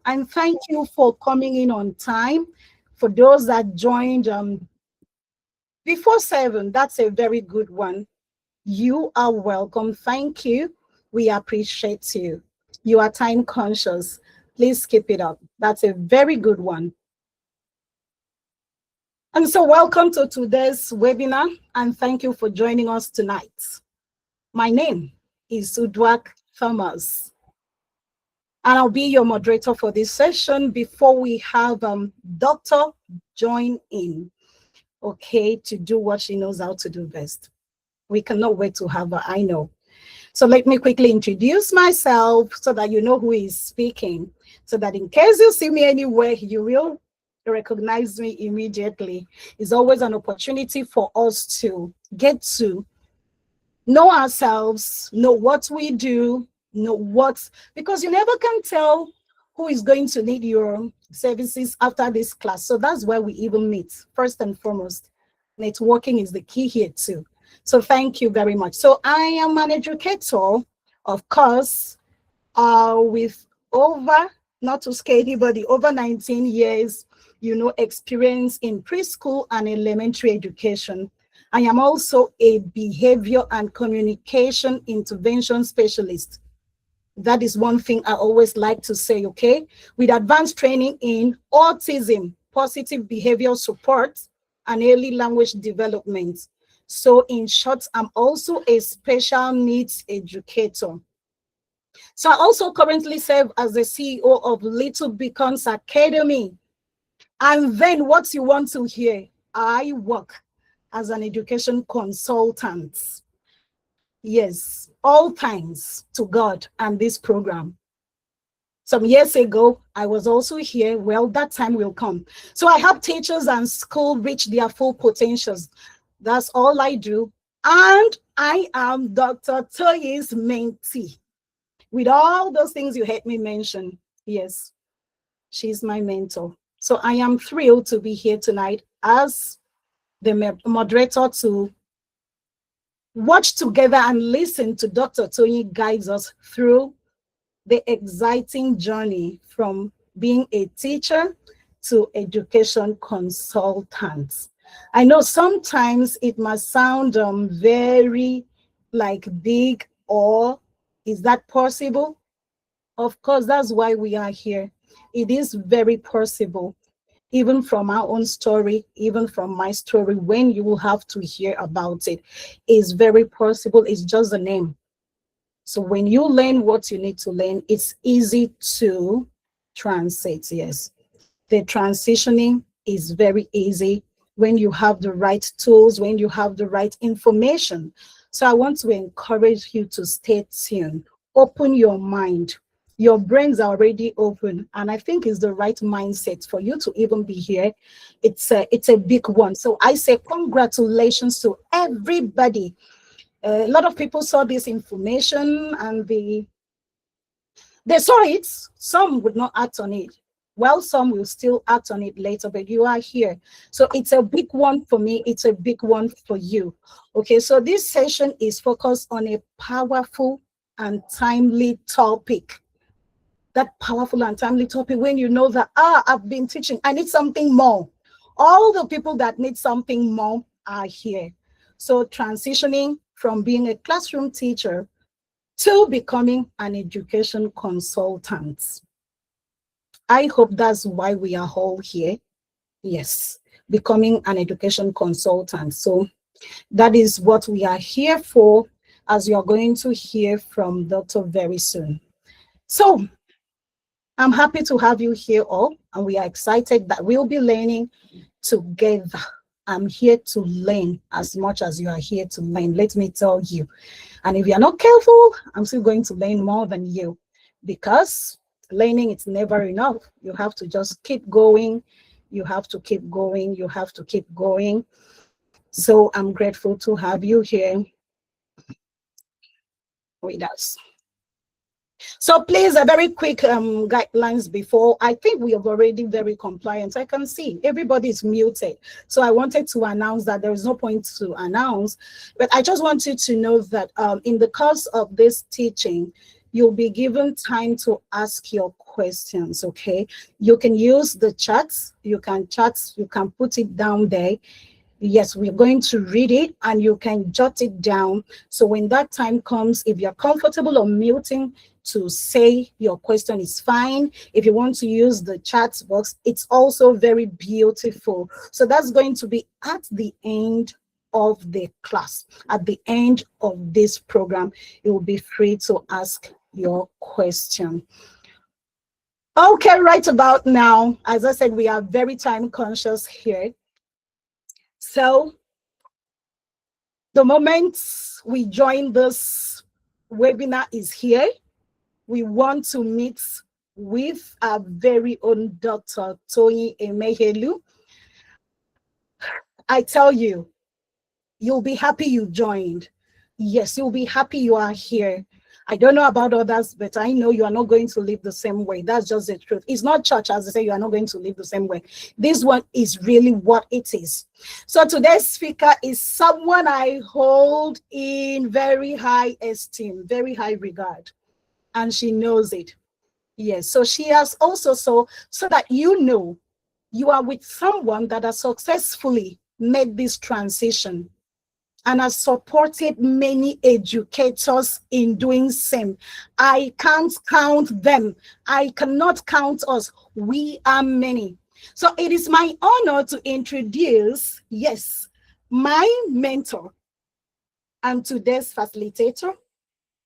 And thank you for coming in on time. For those that joined before 7, that's a very good one. You are welcome. Thank you. We appreciate you. You are time conscious. Please keep it up. That's a very good one. And so welcome to today's webinar, and thank you for joining us tonight. My name is Udwak Thomas, and I'll be your moderator for this session before we have Dr. join in, okay, to do what she knows how to do best. We cannot wait to have her, I know. So let me quickly introduce myself so that you know who is speaking, so that in case you see me anywhere, you will recognize me immediately. It's always an opportunity for us to get to know ourselves, know what we do, know what, because you never can tell who is going to need your services after this class. So that's why we even meet. First and foremost, networking is the key here too. So thank you very much. So I am an educator, of course, with over, not to scare anybody, over 19 years, experience in preschool and elementary education. I am also a behavior and communication intervention specialist. That is one thing I always like to say, okay? With advanced training in autism, positive behavior support, and early language development. So in short, I'm also a special needs educator. So I also currently serve as the CEO of Little Beacons Academy. And then what you want to hear, I work as an education consultant. Yes, all thanks to God and this program. Some years ago, I was also here. Well, that time will come. So I help teachers and school reach their full potentials. That's all I do. And I am Dr. Toyi's mentee. With all those things you heard me mention, yes, she's my mentor. So I am thrilled to be here tonight as the moderator to watch together and listen to Dr. Toyi guides us through the exciting journey from being a teacher to education consultant. I know sometimes it must sound very like big, or is that possible? Of course, that's why we are here. It is very possible, even from our own story, even from my story, when you will have to hear about it, it's very possible. It's just a name. So when you learn what you need to learn, it's easy to translate, yes. The transitioning is very easy when you have the right tools, when you have the right information. So I want to encourage you to stay tuned, open your mind. Your brains are already open, and I think it's the right mindset for you to even be here. It's a big one. So I say congratulations to everybody. A lot of people saw this information and they saw it. Some would not act on it. Well, some will still act on it later, but you are here. So it's a big one for me. It's a big one for you. Okay, so this session is focused on a powerful and timely topic. That powerful and timely topic when you know that, I've been teaching, I need something more. All the people that need something more are here. So transitioning from being a classroom teacher to becoming an education consultant. I hope that's why we are all here. Yes, becoming an education consultant. So that is what we are here for, as you are going to hear from Dr. very soon. So I'm happy to have you here all, and we are excited that we'll be learning together. I'm here to learn as much as you are here to learn, let me tell you. And if you're not careful, I'm still going to learn more than you, because learning is never enough. You have to just keep going. You have to keep going. You have to keep going. So I'm grateful to have you here with us. So please, a very quick guidelines before. I think we are already very compliant. I can see everybody is muted. So I wanted to announce that there is no point to announce, but I just want you to know that in the course of this teaching, you'll be given time to ask your questions, okay? You can use the chats, you can put it down there. Yes, we're going to read it and you can jot it down. So when that time comes, if you're comfortable on muting to say your question is fine. If you want to use the chat box, it's also very beautiful. So that's going to be at the end of the class. At the end of this program, you will be free to ask your question. Okay, right about now, as I said, we are very time conscious here. So the moment we join this webinar is here. We want to meet with our very own Dr. Tony Emehelu. I tell you, you'll be happy you joined. Yes, you'll be happy you are here. I don't know about others, but I know you are not going to live the same way. That's just the truth. It's not church, as I say, you are not going to live the same way. This one is really what it is. So today's speaker is someone I hold in very high esteem, very high regard, and she knows it. Yes, so she has also, so that you know, you are with someone that has successfully made this transition and has supported many educators in doing same. I can't count them. I cannot count us. We are many. So it is my honor to introduce, yes, my mentor and today's facilitator,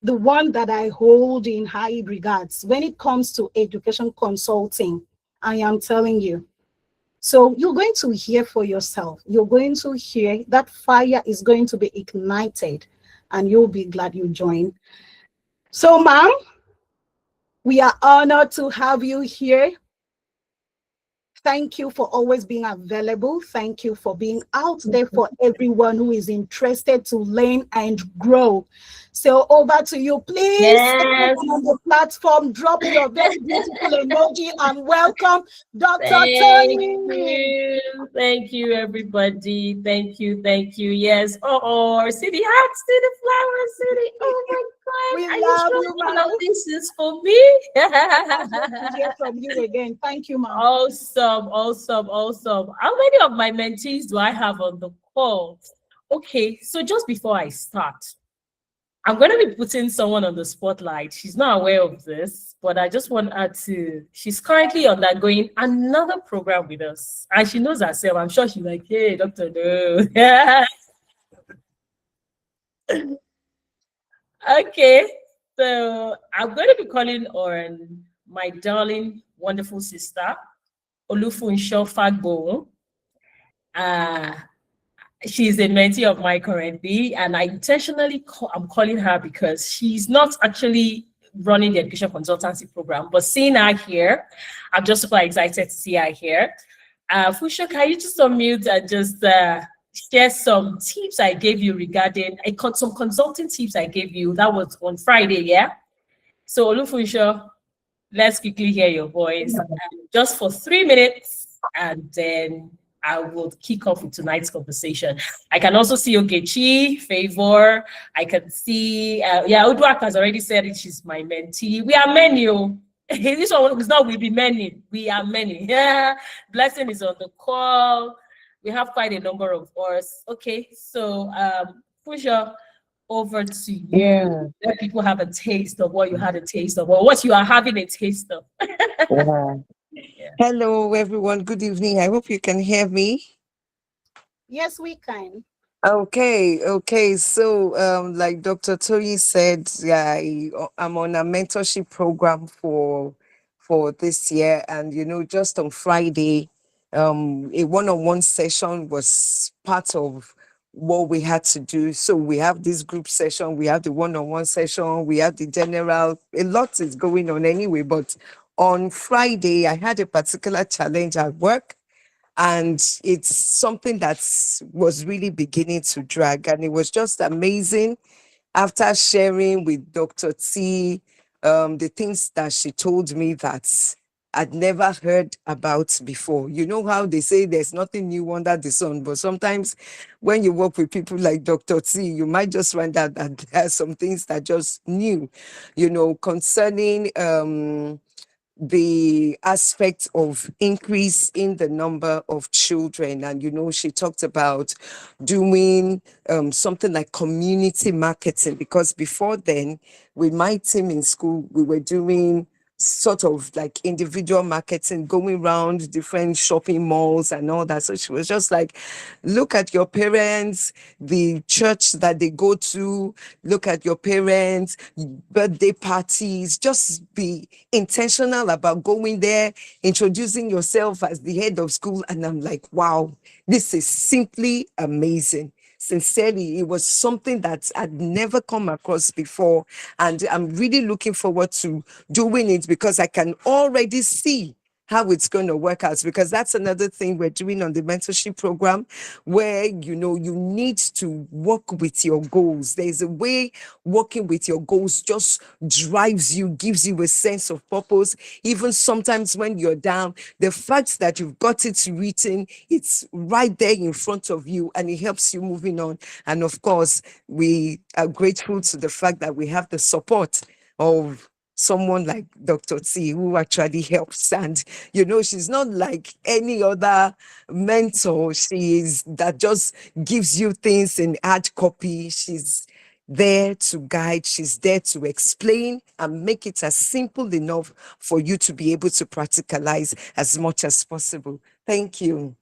the one that I hold in high regards when it comes to education consulting. I am telling you. So you're going to hear for yourself. You're going to hear that fire is going to be ignited and you'll be glad you joined. So, ma'am, we are honored to have you here. Thank you for always being available. Thank you for being out there for everyone who is interested to learn and grow. So over to you, please. Yes. On the platform, drop your very beautiful emoji and welcome Dr. Tony. Thank you, everybody. Thank you. Yes. Oh, see the hearts, see the flowers, see the. Oh my God! We Are love you you, sure all ma'am. of this is for me? To hear from you again. Thank you, ma'am. Awesome. How many of my mentees do I have on the call? Okay, so just before I start, I'm going to be putting someone on the spotlight. She's not aware of this, but I just want her to. She's currently undergoing another program with us, and she knows herself. I'm sure she's like, "Hey, doctor, no." Okay, so I'm going to be calling on my darling, wonderful sister, Olufunsho Fagbo. Uh, she's a mentee of mine currently, and I intentionally I'm calling her because she's not actually running the education consultancy program, but seeing her here, I'm just super excited to see her here. Fusho, can you just unmute and just share some tips I gave you regarding some consulting tips I gave you? That was on Friday, yeah? So Olufusho, let's quickly hear your voice just for 3 minutes, and then I will kick off with tonight's conversation. I can also see Ogechi, Favor. I can see, Udwak has already said it. She's my mentee. We are many. This one is not, we'll be many. We are many. Yeah. Blessing is on the call. We have quite a number of us. Okay, so Fusha, over to you. Yeah. Let people have a taste of what you had a taste of, or what you are having a taste of. Yeah. Hello, everyone. Good evening. I hope you can hear me. Yes, we can. Okay. So, like Dr. Tony said, yeah, I'm on a mentorship program for this year, and just on Friday, a one-on-one session was part of what we had to do. So we have this group session, we have the one-on-one session, we have the general. A lot is going on anyway, but on Friday, I had a particular challenge at work, and it's something that was really beginning to drag, and it was just amazing after sharing with Dr. T the things that she told me, that I'd never heard about before. You know how they say there's nothing new under the sun, but sometimes when you work with people like Dr. T, you might just find out that there are some things that just new, concerning the aspect of increase in the number of children. And she talked about doing something like community marketing, because before then, with my team in school, we were doing sort of like individual marketing, going around different shopping malls and all that. So she was just like, look at your parents, the church that they go to, look at your parents, birthday parties, just be intentional about going there, introducing yourself as the head of school. And I'm like, wow, this is simply amazing. Sincerely, it was something that I'd never come across before. And I'm really looking forward to doing it, because I can already see how it's going to work out, because that's another thing we're doing on the mentorship program, where you need to work with your goals. There's a way working with your goals just drives you, gives you a sense of purpose. Even sometimes when you're down, the fact that you've got it written, it's right there in front of you, and it helps you moving on. And of course, we are grateful to the fact that we have the support of someone like Dr. T, who actually helps. And she's not like any other mentor. She is that just gives you things in hard copy. She's there to guide, she's there to explain and make it as simple enough for you to be able to practicalize as much as possible. Thank you.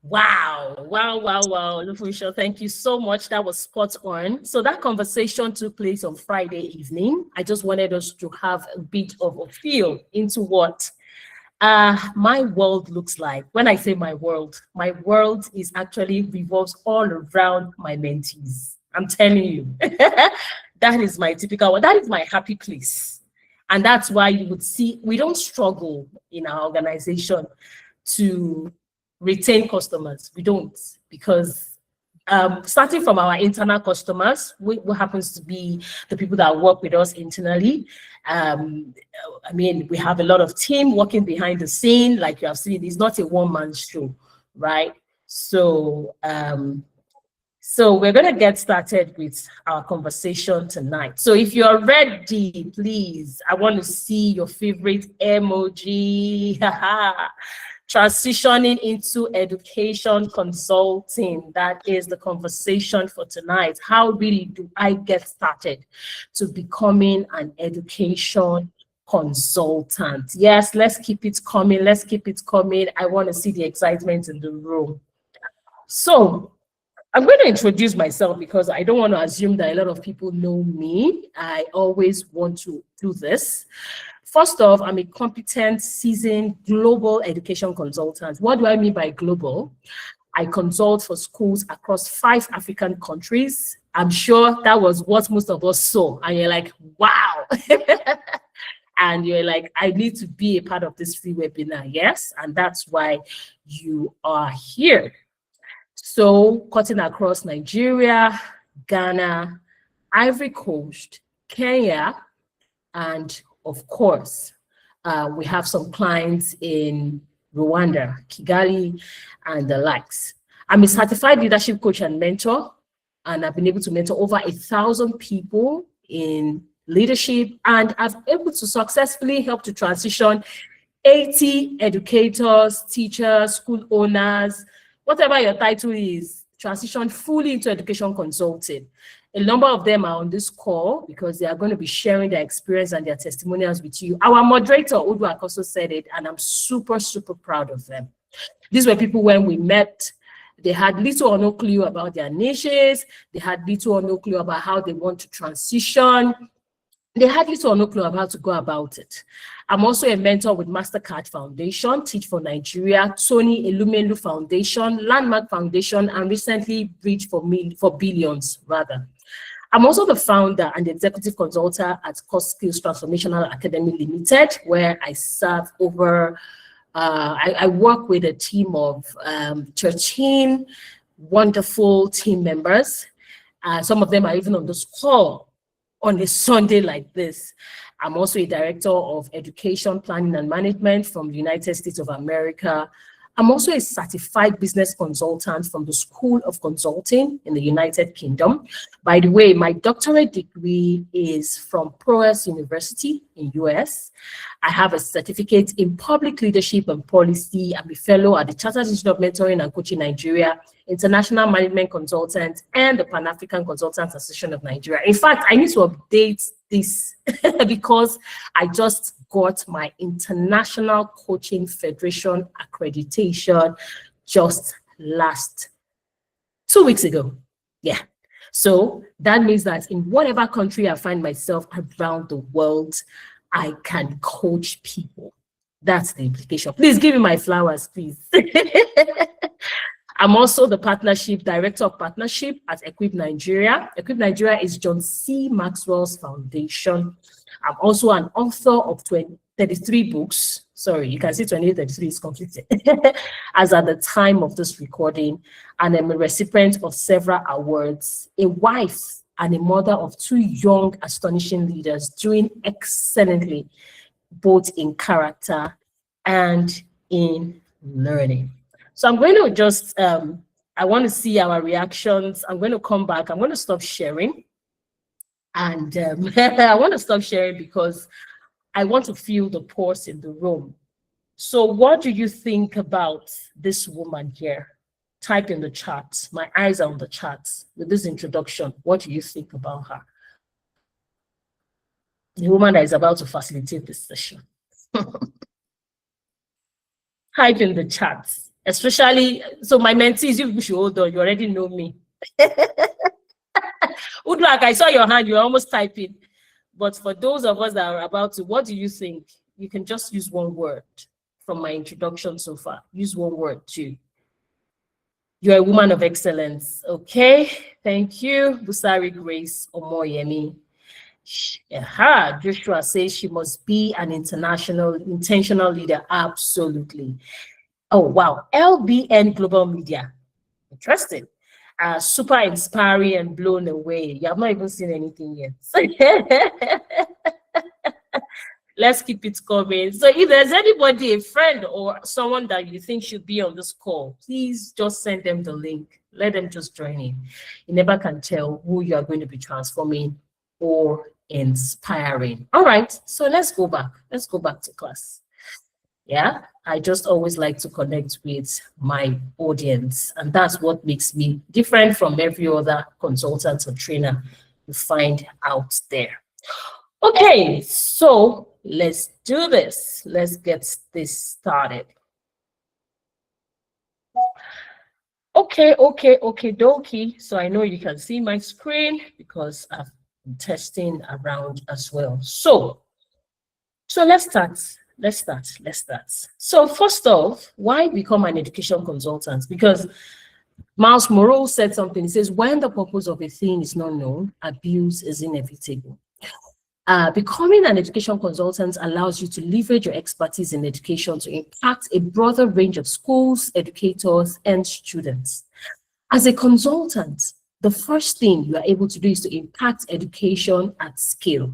Wow. Lufunsho, thank you so much. That was spot on. So that conversation took place on Friday evening. I just wanted us to have a bit of a feel into what my world looks like. When I say my world is actually revolves all around my mentees. I'm telling you, that is my typical one. That is my happy place. And that's why you would see we don't struggle in our organization to retain customers. We don't, because starting from our internal customers, what happens to be the people that work with us internally. We have a lot of team working behind the scene, like you have seen. It's not a one-man show, right? So we're going to get started with our conversation tonight. So if you're ready, please, I want to see your favorite emoji. Transitioning into education consulting. That is the conversation for tonight. How really do I get started to becoming an education consultant? Yes, let's keep it coming. Let's keep it coming. I want to see the excitement in the room. So I'm going to introduce myself, because I don't want to assume that a lot of people know me. I always want to do this. First off, I'm a competent, seasoned global education consultant. What do I mean by global? I consult for schools across 5 African countries. I'm sure that was what most of us saw. And you're like, wow. And you're like, I need to be a part of this free webinar. Yes, and that's why you are here. So cutting across Nigeria, Ghana, Ivory Coast, Kenya, and of course, we have some clients in Rwanda, Kigali, and the likes. I'm a certified leadership coach and mentor, and I've been able to mentor over 1,000 people in leadership, and I've been able to successfully help to transition 80 educators, teachers, school owners, whatever your title is, transition fully into education consulting. A number of them are on this call because they are going to be sharing their experience and their testimonials with you. Our moderator, Udwak, also said it, and I'm super, super proud of them. These were people when we met, they had little or no clue about their niches. They had little or no clue about how they want to transition. They had little or no clue about how to go about it. I'm also a mentor with MasterCard Foundation, Teach for Nigeria, Tony Elumelu Foundation, Landmark Foundation, and recently Bridge for Billions, rather. I'm also the founder and the executive consultant at Cost Skills Transformational Academy Limited, where I serve over, I work with a team of 13 wonderful team members. Some of them are even on this call. on a Sunday like this. I'm also a director of education planning and management from the United States of America. I'm also a certified business consultant from the School of Consulting in the United Kingdom. By the way, my doctorate degree is from Prowess University in US. I have a certificate in public leadership and policy. I'm a fellow at the Chartered Institute of Mentoring and Coaching Nigeria, International Management Consultant, and the Pan-African Consultants Association of Nigeria. In fact, I need to update this because I just got my International Coaching Federation accreditation just last 2 weeks ago. Yeah. So that means that in whatever country I find myself around the world, I can coach people. That's the implication. Please give me my flowers, please. I'm also the partnership director of partnership at Equip Nigeria. Equip Nigeria is John C. Maxwell's foundation. I'm also an author of 33 books. Sorry, you can see 33 is completed as at the time of this recording. And I'm a recipient of several awards, a wife and a mother of 2 young, astonishing leaders doing excellently, both in character and in learning. So I'm going to just, I want to see our reactions. I'm going to come back. I'm going to stop sharing. And I want to stop sharing because I want to feel the pulse in the room. So what do you think about this woman here? Type in the chat. My eyes are on the chat with this introduction. What do you think about her? The woman that is about to facilitate this session. Type in the chat. Especially, so my mentees, you should hold on, you already know me. Udlak, I saw your hand, you're almost typing. But for those of us that are about to, what do you think? You can just use one word from my introduction so far. Use one word too. You're a woman of excellence, okay? Thank you, Busari Grace Omoyemi. Joshua says she must be an intentional leader, absolutely. Oh, wow. LBN Global Media. Interesting. Super inspiring and blown away. You have not even seen anything yet. Let's keep it coming. So if there's anybody, a friend or someone that you think should be on this call, please just send them the link. Let them just join in. You never can tell who you are going to be transforming or inspiring. All right. So let's go back. Let's go back to class. Yeah, I just always like to connect with my audience, and that's what makes me different from every other consultant or trainer you find out there. Okay, so let's do this. Let's get this started. Okay, dokie. So I know you can see my screen because I've been testing around as well. So let's start. Let's start. So first off, why become an education consultant? Because Miles Monroe said something. He says, when the purpose of a thing is not known, abuse is inevitable. Becoming an education consultant allows you to leverage your expertise in education to impact a broader range of schools, educators, and students. As a consultant, the first thing you are able to do is to impact education at scale.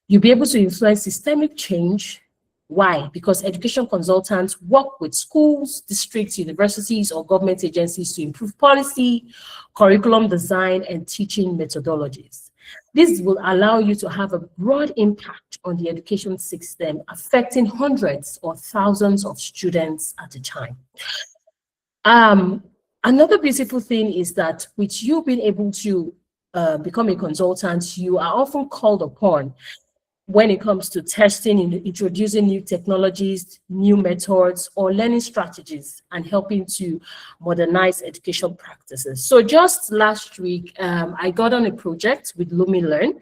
You'll be able to influence systemic change. Why? Because education consultants work with schools, districts, universities, or government agencies to improve policy, curriculum design, and teaching methodologies. This will allow you to have a broad impact on the education system, affecting hundreds or thousands of students at a time. Another beautiful thing is that with you being able to become a consultant, you are often called upon when it comes to testing and introducing new technologies, new methods, or learning strategies, and helping to modernize education practices. So just last week, I got on a project with LumiLearn.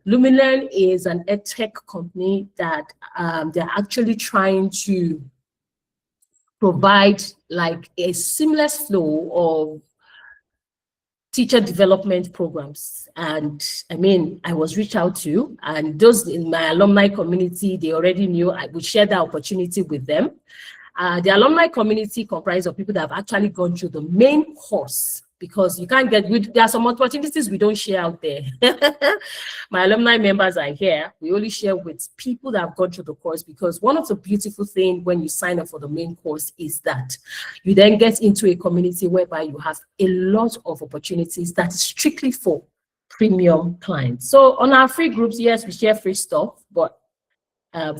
LumiLearn is an edtech company that they're actually trying to provide like a seamless flow of teacher development programs. And I mean, I was reached out to, and those in my alumni community, they already knew I would share that opportunity with them. The alumni community comprised of people that have actually gone through the main course because you can't get good. There are some opportunities we don't share out there. My alumni members are here. We only share with people that have gone through the course, because one of the beautiful things when you sign up for the main course is that you then get into a community whereby you have a lot of opportunities that is strictly for premium clients. So on our free groups, yes, we share free stuff, but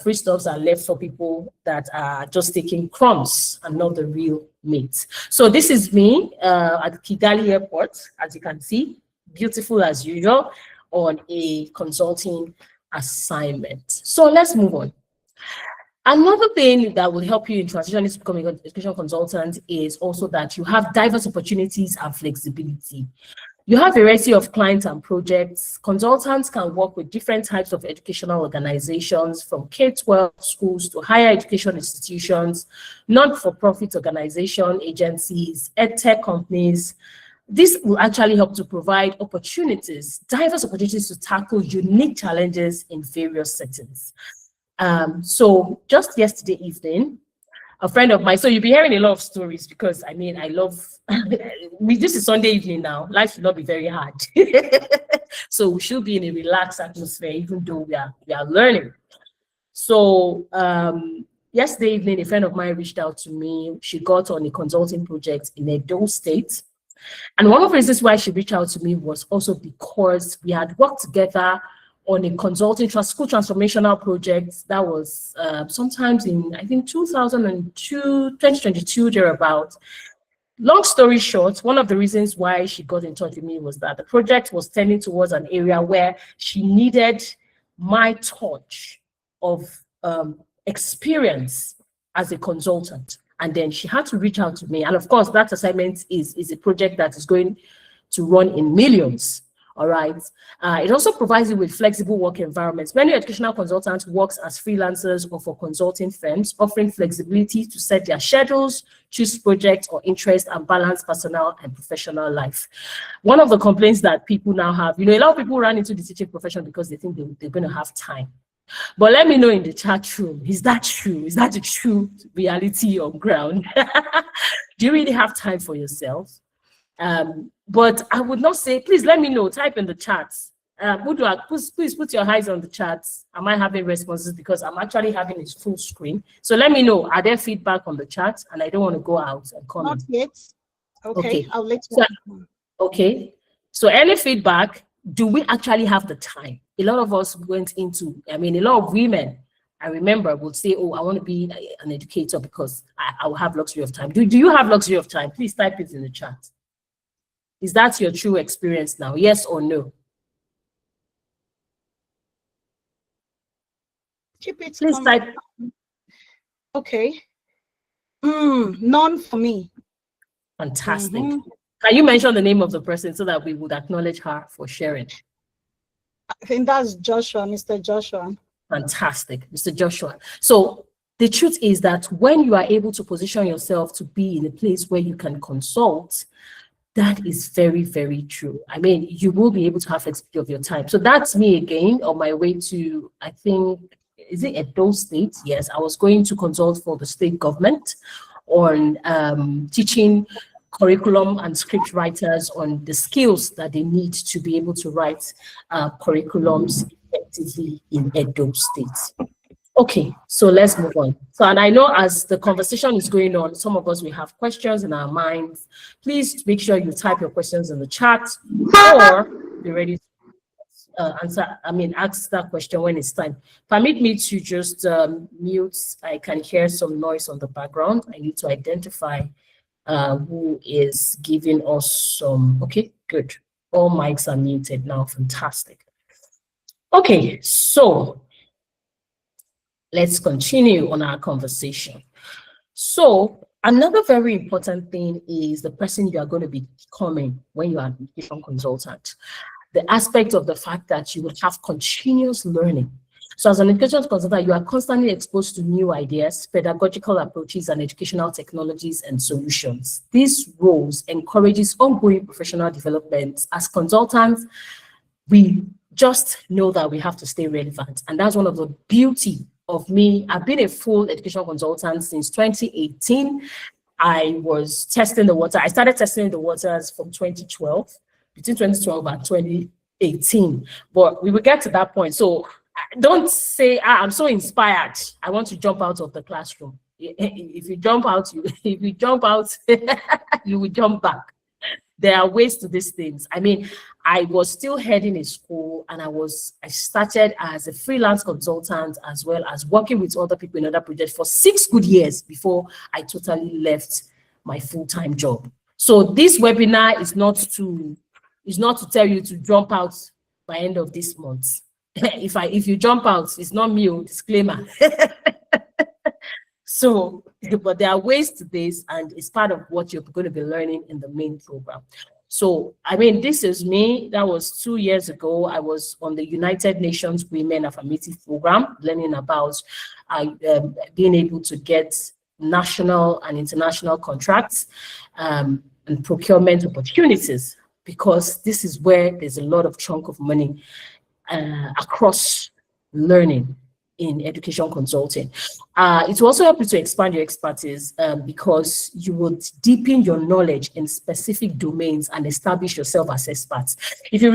free stuffs are left for people that are just taking crumbs and not the real meat. So this is me at Kigali Airport, as you can see, beautiful as usual, on a consulting assignment. So let's move on. Another thing that will help you in transition into becoming an education consultant is also that you have diverse opportunities and flexibility. You have a variety of clients and projects. Consultants can work with different types of educational organizations, from K-12 schools to higher education institutions, not-for-profit organization, agencies, edtech companies. This will actually help to provide opportunities, diverse opportunities to tackle unique challenges in various settings. So just yesterday evening, a friend of mine, so you'll be hearing a lot of stories, because I mean, I love, this is Sunday evening now, life should not be very hard. So we should be in a relaxed atmosphere, even though we are learning. So yesterday evening, a friend of mine reached out to me. She got on a consulting project in Edo State. And one of the reasons why she reached out to me was also because we had worked together on a consulting school transformational project that was sometimes in, I think, 2022, thereabout. Long story short, one of the reasons why she got in touch with me was that the project was tending towards an area where she needed my touch of experience as a consultant. And then she had to reach out to me. And of course, that assignment is a project that is going to run in millions. All right. It also provides you with flexible work environments. Many educational consultants work as freelancers or for consulting firms, offering flexibility to set their schedules, choose projects or interests, and balance personal and professional life. One of the complaints that people now have, a lot of people run into the teaching profession because they think they're going to have time. But let me know in the chat room, is that true? Is that the true reality on ground? Do you really have time for yourself? But I would not say, please let me know, type in the chats. Please put your eyes on the chats. Am I having responses? Because I'm actually having it full screen. So let me know, are there feedback on the chat? And I don't want to go out and comment. Not yet. Okay. I'll let you know. Okay. So any feedback, do we actually have the time? A lot of us went into, a lot of women, I remember, would say, oh, I want to be an educator because I will have luxury of time. Do you have luxury of time? Please type it in the chat. Is that your true experience now? Yes or no? Keep it. Please type. Okay. None for me. Fantastic. Can you mention the name of the person so that we would acknowledge her for sharing? I think that's Joshua, Mr. Joshua. Fantastic, Mr. Joshua. So the truth is that when you are able to position yourself to be in a place where you can consult, that is very, very true. You will be able to have flexibility of your time. So that's me again on my way to, I think, is it Edo State? Yes, I was going to consult for the state government on teaching curriculum and script writers on the skills that they need to be able to write curriculums effectively in Edo State. Okay, so let's move on. So, and I know as the conversation is going on, some of us will have questions in our minds. Please make sure you type your questions in the chat or be ready to ask that question when it's time. Permit me to just mute. I can hear some noise on the background. I need to identify who is giving us some. Okay, good. All mics are muted now. Fantastic. Okay, so let's continue on our conversation. So another very important thing is the person you are going to be becoming when you are an education consultant. The aspect of the fact that you will have continuous learning. So as an education consultant, you are constantly exposed to new ideas, pedagogical approaches, and educational technologies and solutions. These roles encourages ongoing professional development. As consultants, we just know that we have to stay relevant. And that's one of the beauty of me. I've been a full education consultant since 2018. I was testing the water. I started testing the waters from 2012, between 2012 and 2018. But we will get to that point. So don't say, I'm so inspired, I want to jump out of the classroom. If you jump out, if you jump out, you will jump back. There are ways to these things. I mean, I was still heading a school, and I started as a freelance consultant, as well as working with other people in other projects for 6 good years before I totally left my full-time job. So this webinar is not to tell you to jump out by end of this month. If you jump out, it's not me, disclaimer. So, but there are ways to this, and it's part of what you're going to be learning in the main program. So, I mean, this is me. That was 2 years ago. I was on the United Nations Women Affirmative Program, learning about being able to get national and international contracts and procurement opportunities, because this is where there's a lot of chunk of money across learning in education consulting. It will also help you to expand your expertise because you would deepen your knowledge in specific domains and establish yourself as experts. If you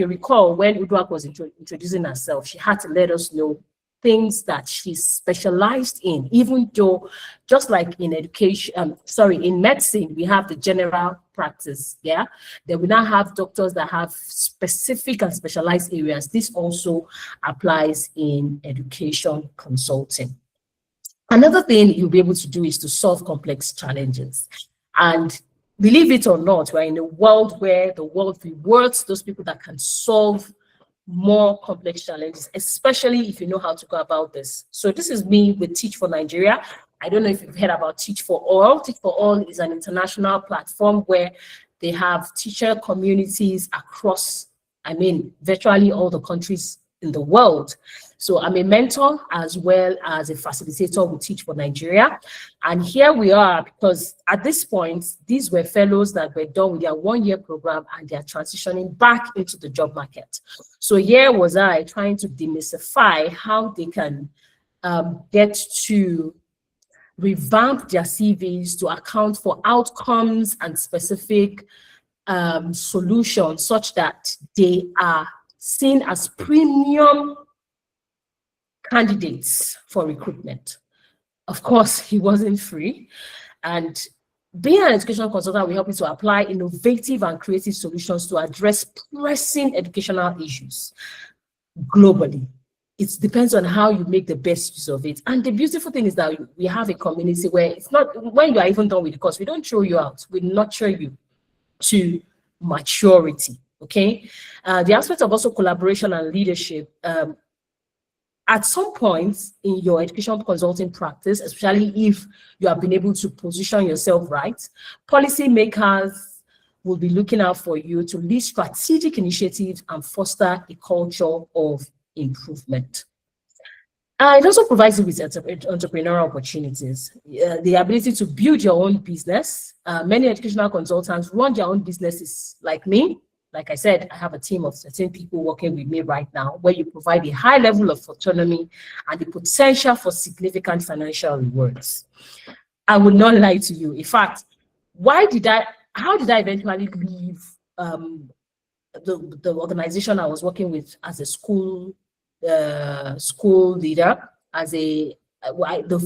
recall, when Uduak was introducing herself, she had to let us know things that she's specialized in, even though, just like in education, in medicine, we have the general practice, yeah? Then we now have doctors that have specific and specialized areas. This also applies in education consulting. Another thing you'll be able to do is to solve complex challenges. And believe it or not, we're in a world where the world rewards those people that can solve more complex challenges, especially if you know how to go about this. So this is me with Teach for Nigeria. I don't know if you've heard about Teach for All. Teach for All is an international platform where they have teacher communities across, virtually all the countries in the world. So I'm a mentor as well as a facilitator with Teach for Nigeria. And here we are, because at this point, these were fellows that were done with their 1-year program and they're transitioning back into the job market. So here was I trying to demystify how they can get to revamp their CVs to account for outcomes and specific solutions such that they are seen as premium candidates for recruitment. Of course, he wasn't free. And being an educational consultant will help you to apply innovative and creative solutions to address pressing educational issues globally. It depends on how you make the best use of it. And the beautiful thing is that we have a community where it's not, when you are even done with the course, we don't throw you out, we nurture you to maturity, okay? The aspect of also collaboration and leadership, at some point in your education consulting practice, especially if you have been able to position yourself right, policymakers will be looking out for you to lead strategic initiatives and foster a culture of improvement. It also provides you with entrepreneurial opportunities, the ability to build your own business. Many educational consultants run their own businesses like me. Like I said, I have a team of 13 people working with me right now, where you provide a high level of autonomy and the potential for significant financial rewards. I would not lie to you. In fact, how did I eventually leave the organization I was working with as a school leader, the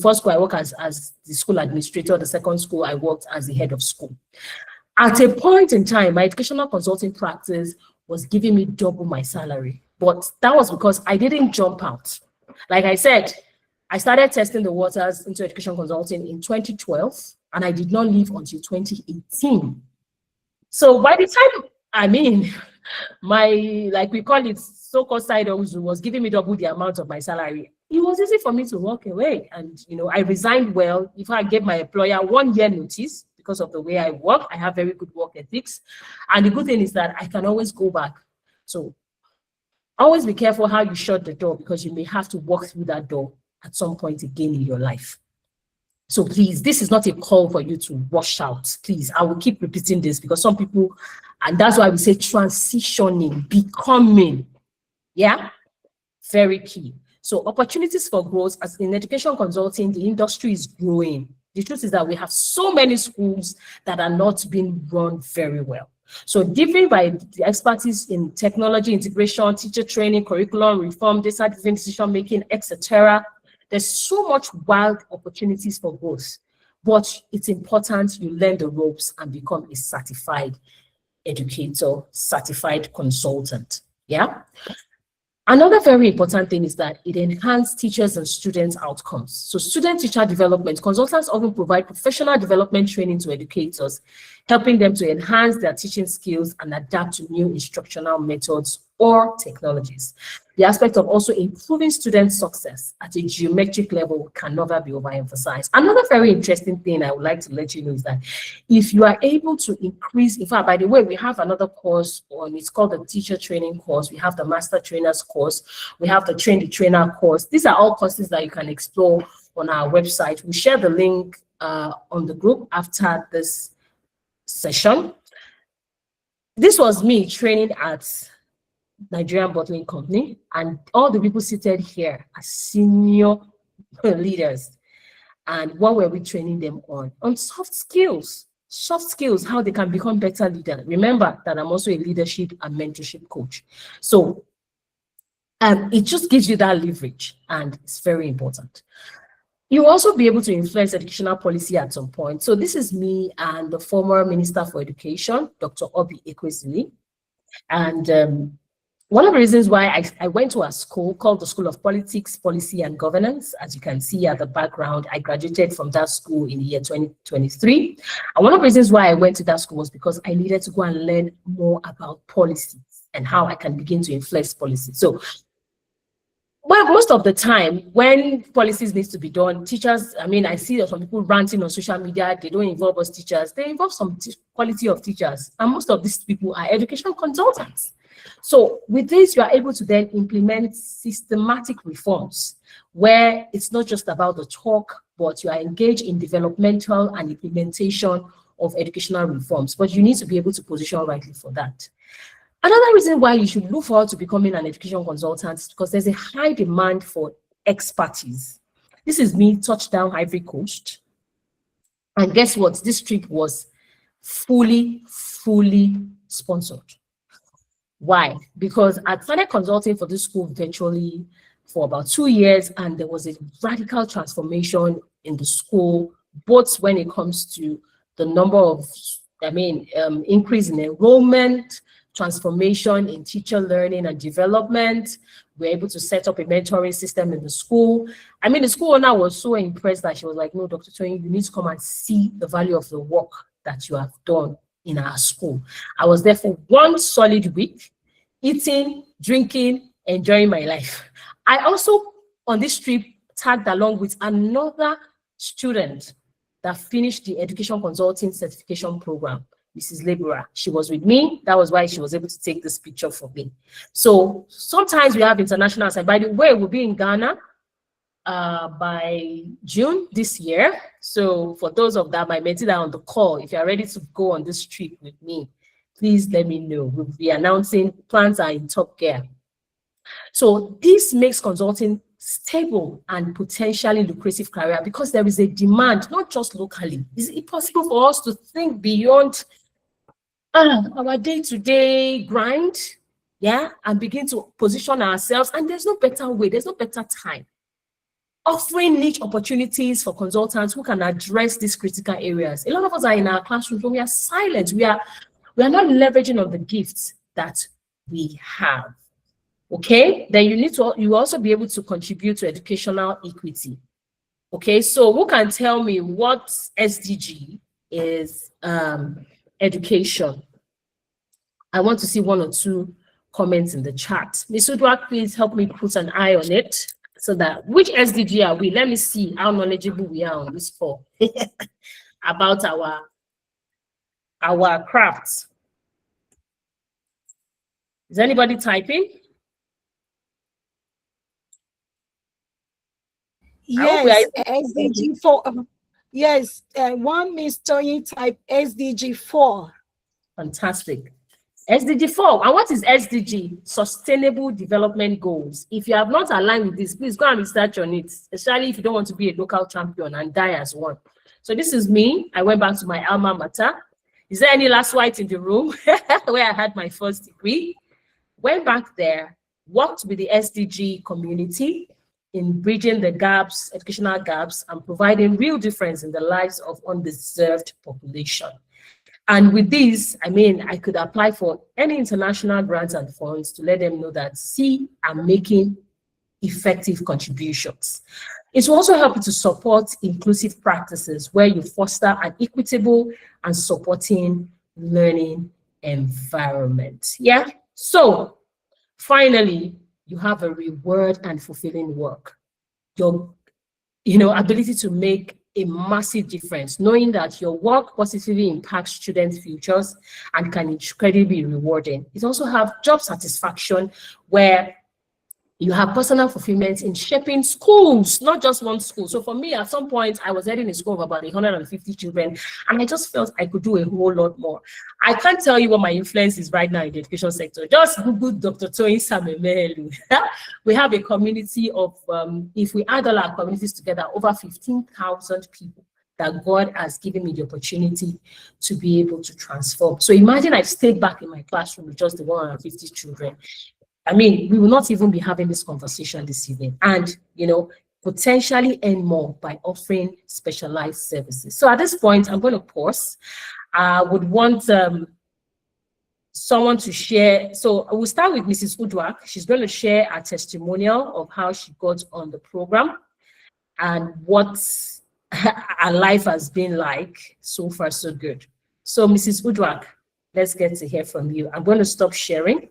first school I worked as the school administrator, the second school I worked as the head of school. At a point in time, my educational consulting practice was giving me double my salary, but that was because I didn't jump out. Like I said, I started testing the waters into education consulting in 2012, and I did not leave until 2018. So by the time, my, like we call it, so-called side hustle was giving me double the amount of my salary. It was easy for me to walk away. And, I resigned well. If I gave my employer 1 year notice, because of the way I work, I have very good work ethics. And the good thing is that I can always go back. So always be careful how you shut the door, because you may have to walk through that door at some point again in your life. So please, this is not a call for you to rush out. Please, I will keep repeating this, because some people, and that's why we say transitioning, becoming, yeah, very key. So opportunities for growth, as in education consulting, the industry is growing. The truth is that we have so many schools that are not being run very well. So different by the expertise in technology integration, teacher training, curriculum reform, data-driven decision-making, etc. There's so much wild opportunities for growth, but it's important you learn the ropes and become a certified educator, certified consultant. Yeah. Another very important thing is that it enhances teachers and students' outcomes. So student-teacher development, consultants often provide professional development training to educators, helping them to enhance their teaching skills and adapt to new instructional methods or technologies. The aspect of also improving student success at a geometric level can never be overemphasized. Another very interesting thing I would like to let you know is that if you are able to increase, in fact, by the way, we have another course on, it's called the teacher training course. We have the master trainers course. We have the train the trainer course. These are all courses that you can explore on our website. We share the link on the group after this session. This was me training at Nigerian Bottling Company, and all the people seated here are senior leaders. And what were we training them on? On soft skills, how they can become better leaders. Remember that I'm also a leadership and mentorship coach. So it just gives you that leverage, and it's very important. You'll also be able to influence educational policy at some point. So this is me and the former Minister for Education, Dr. Obi Ekwesili. And one of the reasons why I went to a school called the School of Politics, Policy and Governance, as you can see at the background, I graduated from that school in the year 2023. And one of the reasons why I went to that school was because I needed to go and learn more about policies and how I can begin to influence policy. So, well, most of the time when policies needs to be done, teachers, I mean, I see that some people ranting on social media, they don't involve us teachers, they involve some quality of teachers. And most of these people are education consultants. So with this, you are able to then implement systematic reforms where it's not just about the talk, but you are engaged in developmental and implementation of educational reforms. But you need to be able to position rightly for that. Another reason why you should look forward to becoming an education consultant is because there's a high demand for expertise. This is me, touchdown Ivory Coast. And guess what? This trip was fully sponsored. Why? Because I started consulting for this school virtually for about 2 years, and there was a radical transformation in the school, both when it comes to the number of, increase in enrollment, transformation in teacher learning and development. We're able to set up a mentoring system in the school. I mean, the school owner was so impressed that she was like, no, Dr. Tony, you need to come and see the value of the work that you have done in our school. I was there for 1 solid week, eating, drinking, enjoying my life. I also, on this trip, tagged along with another student that finished the education consulting certification program, Mrs. Lebura. She was with me. That was why she was able to take this picture for me. So sometimes we have international side. By the way, we'll be in Ghana by June this year. So for those of that, my mentees that are on the call, if you're ready to go on this trip with me, please let me know. We'll be announcing, plans are in top gear. So this makes consulting stable and potentially lucrative career because there is a demand, not just locally. Is it possible for us to think beyond our day-to-day grind, and begin to position ourselves? And there's no better way, there's no better time. Offering niche opportunities for consultants who can address these critical areas. A lot of us are in our classrooms, but we are silent. We are not leveraging on the gifts that we have. Okay, then you also be able to contribute to educational equity. Okay, so who can tell me what SDG is? Education. I want to see 1 or 2 comments in the chat. Ms. Udwak, please help me put an eye on it so that which SDG are we? Let me see how knowledgeable we are on this call about our crafts. Is anybody typing? Yes, SDG 4. Yes, one Miss Tony type SDG 4. Fantastic. SDG 4. And what is SDG? Sustainable Development Goals. If you have not aligned with this, please go and research on it, especially if you don't want to be a local champion and die as one. So this is me. I went back to my alma mater. Is there any last white in the room where I had my first degree? Went back there, worked with the SDG community in bridging the gaps, educational gaps, and providing real difference in the lives of undeserved population. And with this, I mean, I could apply for any international grants and funds to let them know that, see, I'm making effective contributions. It will also help you to support inclusive practices where you foster an equitable and supporting learning environment. Yeah. So finally, you have a reward and fulfilling work. Your ability to make a massive difference, knowing that your work positively impacts students' futures and can incredibly be rewarding. It also have job satisfaction where you have personal fulfillment in shaping schools, not just one school. So for me, at some point, I was heading a school of about 150 children, and I just felt I could do a whole lot more. I can't tell you what my influence is right now in the education sector. Just Google Dr. Toyin Samemelu. We have a community of, if we add all our communities together, over 15,000 people that God has given me the opportunity to be able to transform. So imagine I stayed back in my classroom with just the 150 children. I mean, we will not even be having this conversation this evening, and potentially earn more by offering specialized services. So at this point, I'm going to pause. I would want someone to share. So we'll start with Mrs. Udwak. She's going to share a testimonial of how she got on the program and what her life has been like so far, so good. So Mrs. Udwak, let's get to hear from you. I'm going to stop sharing.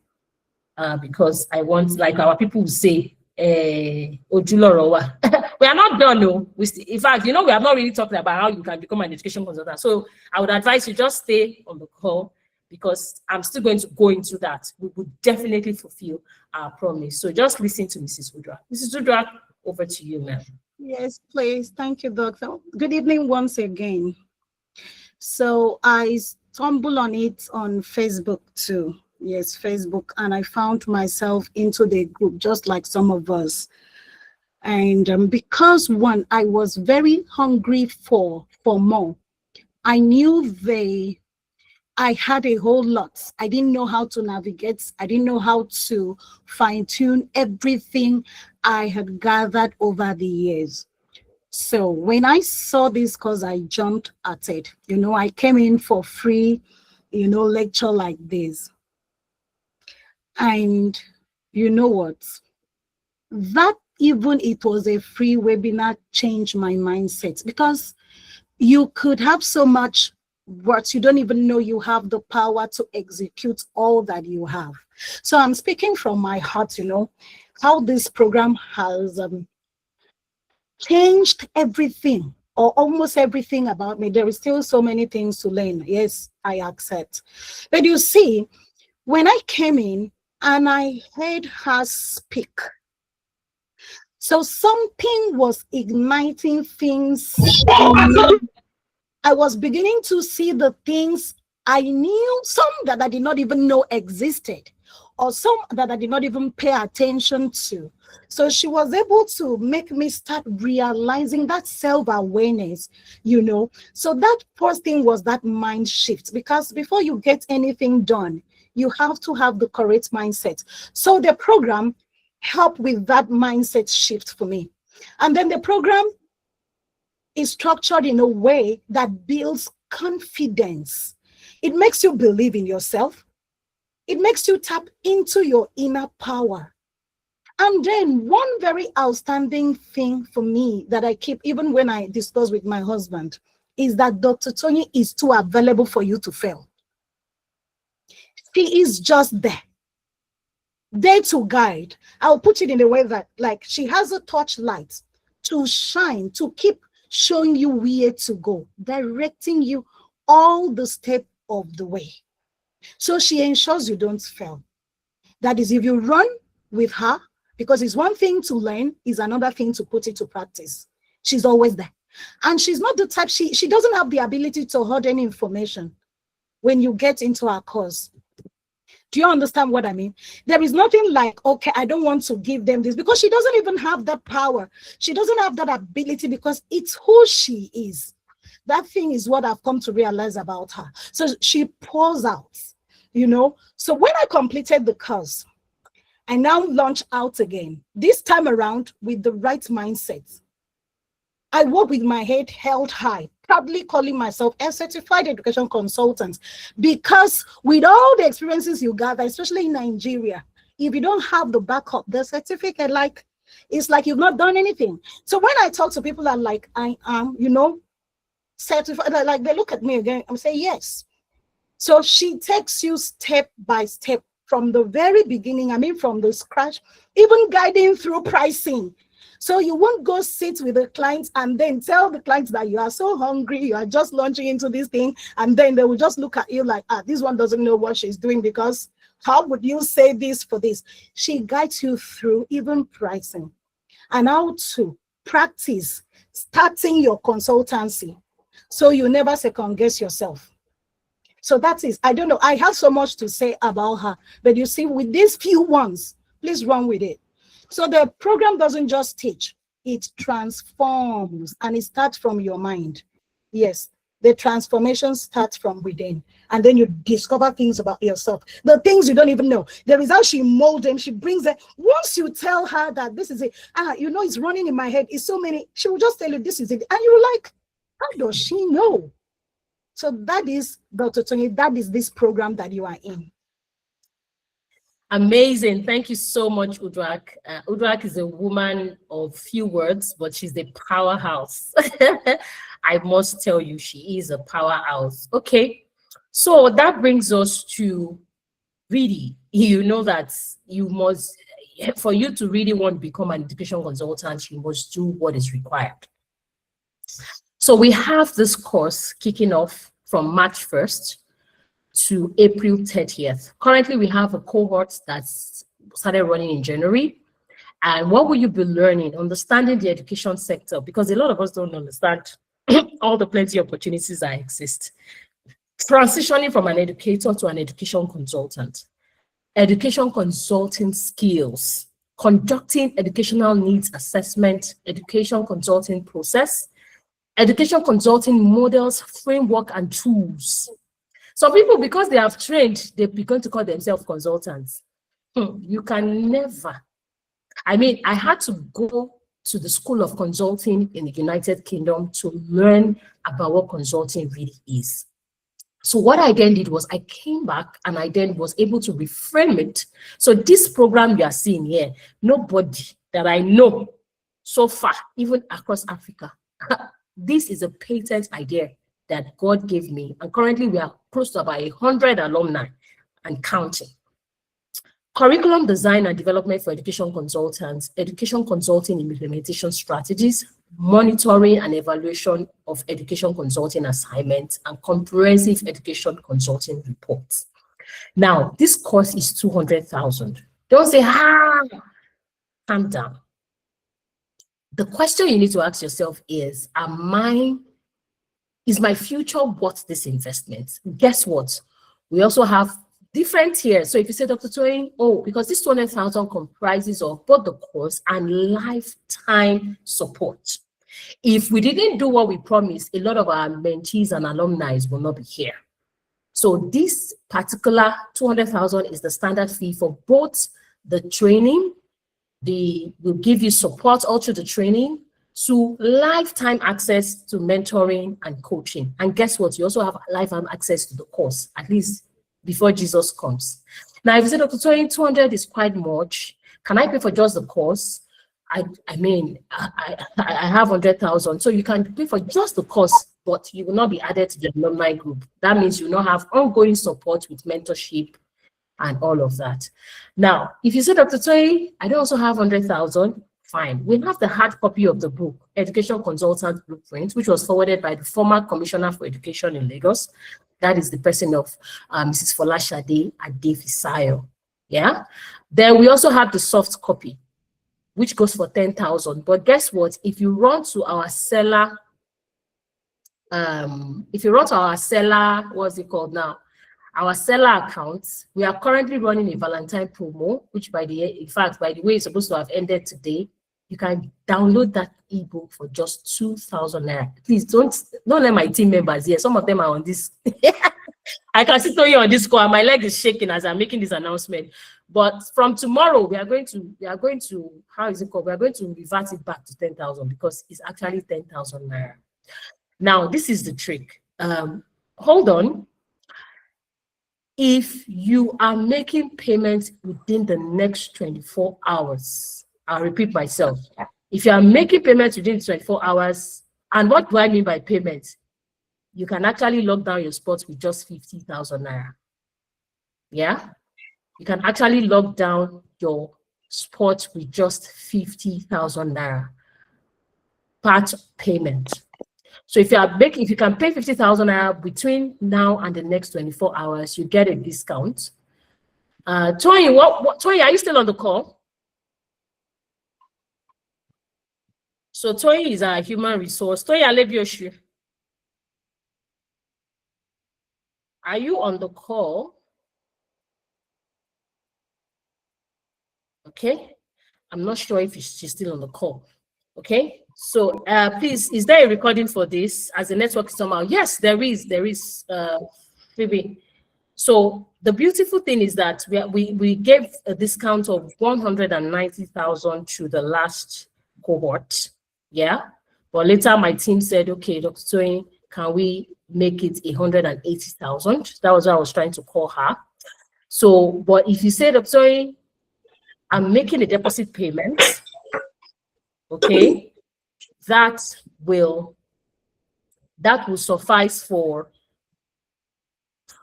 Because I want, like our people will say, Ojulorowa. We are not done, no. In fact, we have not really talked about how you can become an education consultant. So I would advise you just stay on the call because I'm still going to go into that. We will definitely fulfill our promise. So just listen to Mrs. Udra. Mrs. Udra, over to you, ma'am. Yes, please. Thank you, Doctor. Good evening once again. So I stumbled on it on Facebook too. Yes, Facebook, and I found myself into the group just like some of us. And because one, I was very hungry for more. I knew I had a whole lot. I didn't know how to navigate. I didn't know how to fine tune everything I had gathered over the years. So when I saw this course, I jumped at it. I came in for free, lecture like this. And you know what? That even it was a free webinar changed my mindset, because you could have so much words, you don't even know you have the power to execute all that you have. So I'm speaking from my heart, how this program has changed everything or almost everything about me. There is still so many things to learn. Yes, I accept. But you see, when I came in, and I heard her speak. So something was igniting things. I was beginning to see the things I knew, some that I did not even know existed, or some that I did not even pay attention to. So she was able to make me start realizing that self-awareness, So that first thing was that mind shift, because before you get anything done, you have to have the correct mindset. So the program helped with that mindset shift for me. And then the program is structured in a way that builds confidence. It makes you believe in yourself. It makes you tap into your inner power. And then one very outstanding thing for me that I keep, even when I discuss with my husband, is that Dr. Tony is too available for you to fail. She is just there to guide. I'll put it in a way that, like, she has a torchlight to shine, to keep showing you where to go, directing you all the step of the way. So she ensures you don't fail. That is, if you run with her, because it's one thing to learn, is another thing to put it to practice. She's always there. And she's not the type, she doesn't have the ability to hoard any information when you get into our course. Do you understand what I mean? There is nothing like, okay, I don't want to give them this, because she doesn't even have that power. She doesn't have that ability, because it's who she is. That thing is what I've come to realize about her. So she pours out, you know. So when I completed the course, I now launch out again, this time around with the right mindset. I work with my head held high, proudly calling myself a certified education consultant, because with all the experiences you gather, especially in Nigeria, if you don't have the backup, the certificate, like, it's like you've not done anything. So when I talk to people that like, I am, you know, certified, like they look at me again, I'm saying yes. So she takes you step by step from the very beginning, I mean, from the scratch, even guiding through pricing. So you won't go sit with the clients and then tell the clients that you are so hungry, you are just launching into this thing, and then they will just look at you like, this one doesn't know what she's doing, because how would you say this for this? She guides you through even pricing and how to practice starting your consultancy, so you never second guess yourself. So that is, I don't know, I have so much to say about her, but you see, with these few ones, please run with it. So the program doesn't just teach, it transforms, and it starts from your mind. Yes, the transformation starts from within, and then you discover things about yourself, the things you don't even know. There is how she molds them, she brings it. Once you tell her that this is it, you know, it's running in my head, it's so many, she will just tell you this is it, and you're like, how does she know? So that is, Dr. Tony, that is this program that you are in. Amazing. Thank you so much, Udrak. Udrak is a woman of few words, but she's a powerhouse. I must tell you, she is a powerhouse. Okay, so that brings us to really, you know that you must, for you to really want to become an education consultant, you must do what is required. So we have this course kicking off from March 1st to April 30th. Currently, we have a cohort that's started running in January. And what will you be learning? Understanding the education sector, because a lot of us don't understand all the plenty of opportunities that exist. Transitioning from an educator to an education consultant. Education consulting skills. Conducting educational needs assessment, education consulting process, education consulting models, framework, and tools. Some people, because they have trained, they've begun to call themselves consultants. You can never. I mean, I had to go to the School of Consulting in the United Kingdom to learn about what consulting really is. So what I then did was I came back and I then was able to reframe it. So this program you are seeing here, nobody that I know so far, even across Africa, this is a patent idea that God gave me. And currently we are close to about 100 alumni and counting. Curriculum design and development for education consultants, education consulting implementation strategies, monitoring and evaluation of education consulting assignments, and comprehensive education consulting reports. Now, this course is 200,000. Don't say, calm down. The question you need to ask yourself is my future worth this investment? Guess what? We also have different tiers. So if you say, Dr. Toyin, because this 200,000 comprises of both the course and lifetime support. If we didn't do what we promised, a lot of our mentees and alumni will not be here. So this particular 200,000 is the standard fee for both the training, we'll give you support all through the training, to lifetime access to mentoring and coaching. And guess what? You also have lifetime access to the course, at least before Jesus comes. Now, if you say, Dr. Toyin, 200 is quite much, can I pay for just the course? I have 100,000, so you can pay for just the course, but you will not be added to the alumni group. That means you will not have ongoing support with mentorship and all of that. Now, if you say, Dr. Toyin, I don't also have 100,000, fine. We have the hard copy of the book, Education Consultant Blueprint, which was forwarded by the former Commissioner for Education in Lagos. That is the person of Mrs. Folashade Adefisayo. Yeah. Then we also have the soft copy, which goes for 10,000. But guess what? If you run to our seller, what's it called now? our seller accounts, we are currently running a Valentine promo, which in fact, by the way, it's supposed to have ended today. You can download that ebook for just 2,000 naira. Please don't let my team members here. Some of them are on this. I can see you on this call. My leg is shaking as I'm making this announcement. But from tomorrow, we are going to, how is it called? We are going to revert it back to 10,000 because it's actually 10,000 naira. Now, this is the trick. Hold on. If you are making payments within the next 24 hours, I'll repeat myself. If you are making payments within 24 hours, and what do I mean by payments? You can actually lock down your spots with just 50,000 naira. Yeah? You can actually lock down your spot with just 50,000 naira part payment. So if you can pay 50,000 naira between now and the next 24 hours, you get a discount. Tony, Tony, are you still on the call? So Tony is our human resource. Tony Alebioshu, are you on the call? Okay, I'm not sure if she's still on the call. Okay, so please, is there a recording for this as a network somehow? Yes, there is, Phoebe. So the beautiful thing is that we gave a discount of 190,000 to the last cohort. Yeah, but later my team said, okay, Dr. Toyin, can we make it 180,000? That was what I was trying to call her. So, but if you say, Dr. Toyin, I'm making a deposit payment, okay, that will suffice for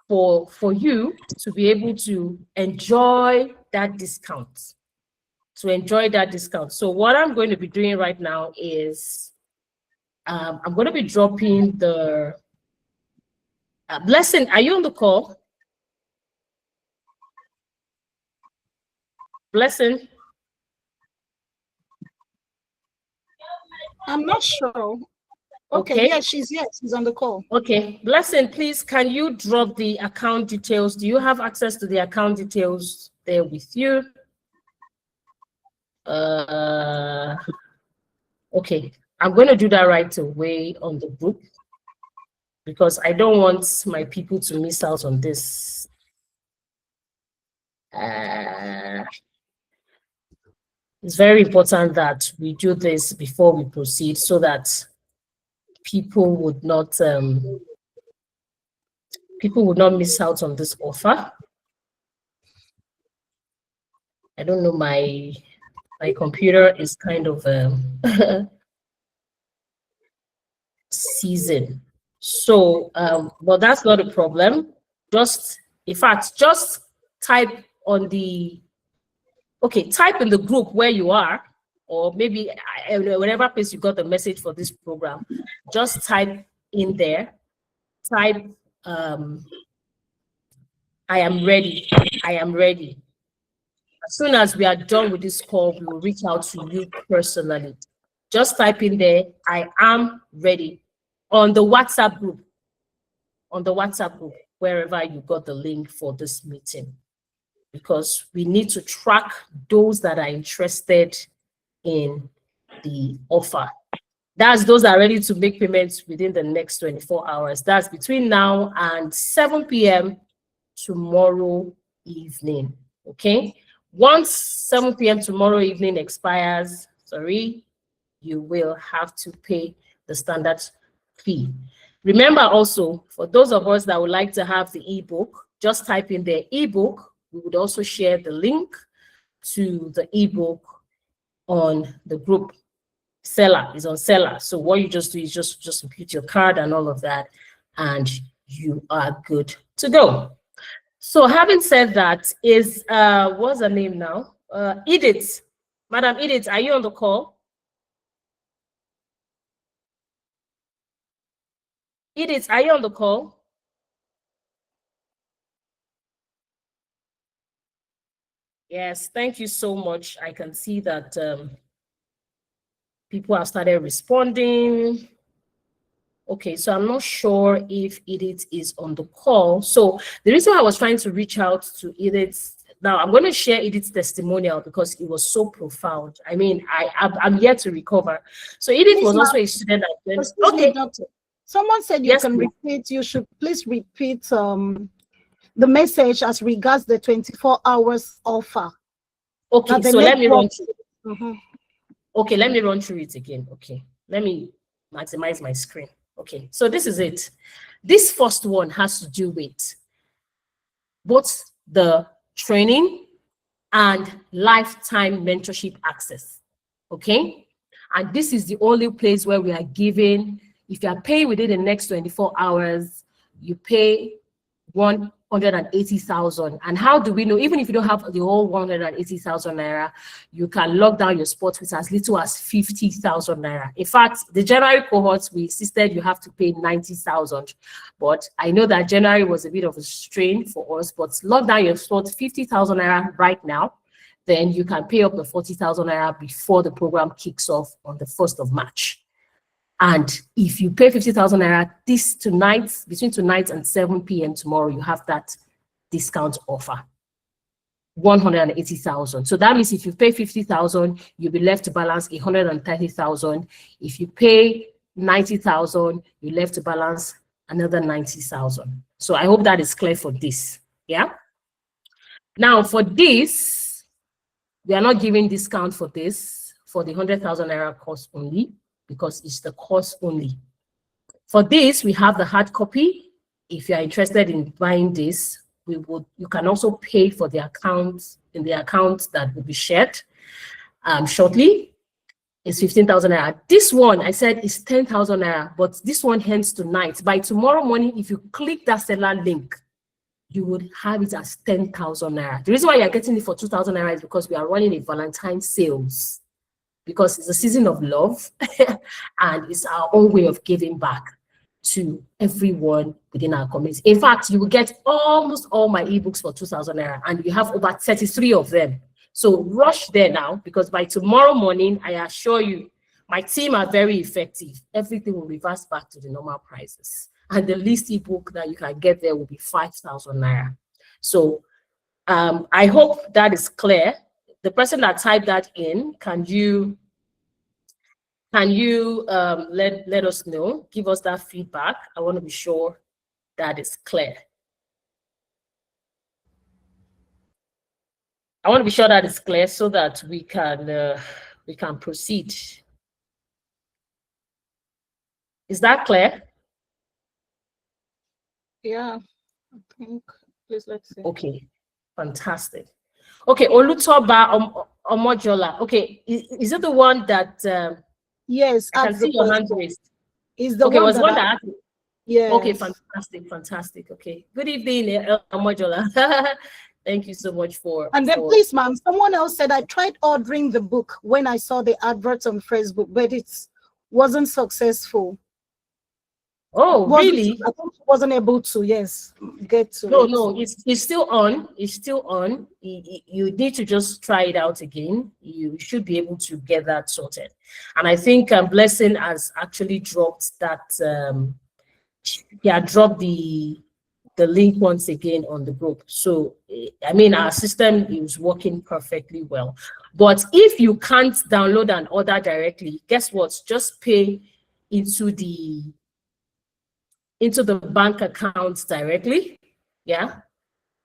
you to be able to enjoy that discount. So what I'm going to be doing right now is I'm going to be dropping the Blessing. Are you on the call? Blessing. I'm not sure. Okay, yeah, she's on the call. Okay, Blessing, please, can you drop the account details? Do you have access to the account details there with you? Okay, I'm going to do that right away on the group because I don't want my people to miss out on this. It's very important that we do this before we proceed so that people would not miss out on this offer. I don't know, my computer is kind of season. So but that's not a problem. In fact, just type on the type in the group where you are, or maybe whatever place you got the message for this program, just type in there, type I am ready. As soon as we are done with this call, we will reach out to you personally. Just type in there, I am ready, on the WhatsApp group, wherever you got the link for this meeting, because we need to track those that are interested in the offer. That's those that are ready to make payments within the next 24 hours. That's between now and 7 p.m. tomorrow evening, okay? Once 7 p.m. tomorrow evening expires, you will have to pay the standard fee. Remember also, for those of us that would like to have the ebook, just type in the ebook. We would also share the link to the ebook on the group. Seller is on Seller. So what you just do is just input your card and all of that, and you are good to go. So having said that, what's her name now? Edith. Madam Edith, are you on the call? Edith, are you on the call? Yes, thank you so much. I can see that people have started responding. Okay, so I'm not sure if Edith is on the call. So the reason why I was trying to reach out to Edith, now I'm going to share Edith's testimonial because it was so profound. I mean, I'm yet to recover. So Edith Please, was ma'am. also a student at Excuse me, okay. doctor. Someone said you Yes, can please. repeat. You should please repeat the message as regards the 24 hours offer. Okay, the so let me run through. Mhm. Okay, let me run through it again. Okay, let me maximize my screen. Okay, so this is it. This first one has to do with both the training and lifetime mentorship access. Okay, and this is the only place where we are giving, if you are paying within the next 24 hours, you pay 180,000. And how do we know? Even if you don't have the whole 180,000 naira, you can lock down your spot with as little as 50,000 naira. In fact, the January cohorts, we insisted you have to pay 90,000. But I know that January was a bit of a strain for us, but lock down your spot 50,000 naira right now. Then you can pay up the 40,000 naira before the program kicks off on the 1st of March. And if you pay 50,000 naira this tonight, between tonight and 7 p.m. tomorrow, you have that discount offer, 180,000. So that means if you pay 50,000, you'll be left to balance 130,000. If you pay 90,000, you're left to balance another 90,000. So I hope that is clear for this. Yeah. Now for this, we are not giving discount for this for the 100,000 naira cost only, because it's the cost only. For this, we have the hard copy. If you are interested in buying this, you can also pay for the account in the account that will be shared shortly. It's 15,000 naira. This one, I said, is 10,000 naira, but this one ends tonight. By tomorrow morning, if you click that seller link, you would have it as 10,000 naira. The reason why you're getting it for 2,000 naira is because we are running a Valentine sales, because it's a season of love and it's our own way of giving back to everyone within our community. In fact, you will get almost all my ebooks for 2,000 naira, and you have over 33 of them. So rush there now, because by tomorrow morning, I assure you, my team are very effective. Everything will reverse back to the normal prices. And the least ebook that you can get there will be 5,000 naira. So I hope that is clear. The person that typed that in, can you let us know, give us that feedback? I want to be sure that is clear. I want to be sure that it's clear so that we can proceed. Is that clear? Yeah, I think. Please, let's see. Okay, fantastic. Okay, Olutoba Omojola. Okay, is it the one that Yes, I can see your hand raised? Is the Okay, one was that one that asked? yes. Okay, fantastic. Okay, good evening, Omojola. Thank you so much for. And then, please, ma'am, someone else said I tried ordering the book when I saw the advert on Facebook, but it wasn't successful. Oh, really? I think wasn't able to, yes, get to No, it. no, it's still on. It's still on. You need to just try it out again. You should be able to get that sorted. And I think Blessing has actually dropped that. Yeah, dropped the link once again on the group. So I mean, our system is working perfectly well. But if you can't download and order directly, guess what? Just pay into the bank account directly. Yeah,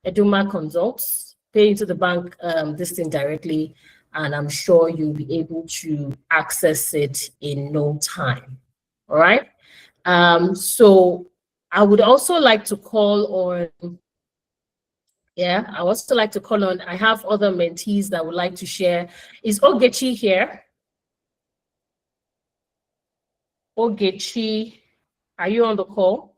Eduma Consults, pay into the bank this thing directly, and I'm sure you'll be able to access it in no time. All right. So I would also like to call on, I also like to call on, I have other mentees that would like to share. Is Ogechi here? Ogechi, are you on the call?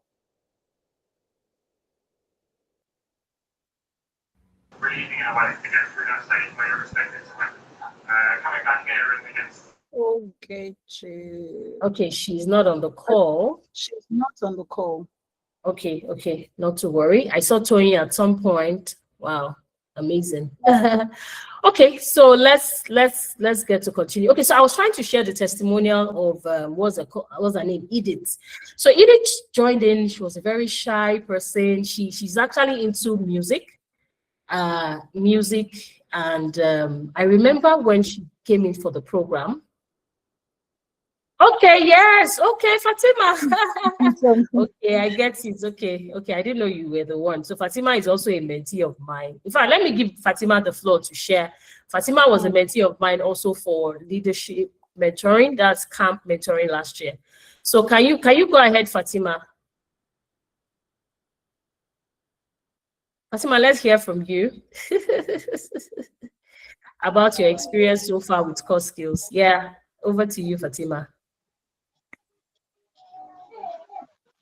Good evening, and I wanted to get through that stage where you're expected to coming back here against. Okay, okay, she's not on the call. She's not on the call. Okay, not to worry. I saw Tony at some point. Wow. Amazing. Okay, so let's get to continue. Okay, so I was trying to share the testimonial of what's her name, Edith. So Edith joined in. She was a very shy person. She's actually into music, and I remember when she came in for the program. Okay, yes. Okay, Fatima. Okay, I get it. Okay, okay. I didn't know you were the one. So Fatima is also a mentee of mine. In fact, let me give Fatima the floor to share. Fatima was a mentee of mine also for leadership mentoring. That's camp mentoring last year. So can you go ahead, Fatima? Fatima, let's hear from you about your experience so far with core skills. Yeah, over to you, Fatima.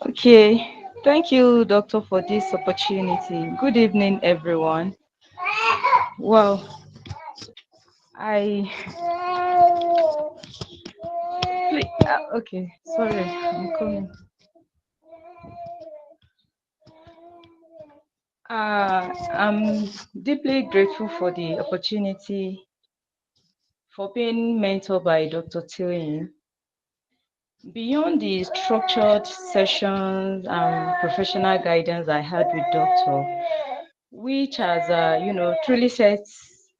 Okay, thank you, Doctor, for this opportunity. Good evening, everyone. Well, I okay, sorry, I'm coming. I'm deeply grateful for the opportunity for being mentored by Dr. Tillian. Beyond the structured sessions and professional guidance I had with Doctor, which has, truly set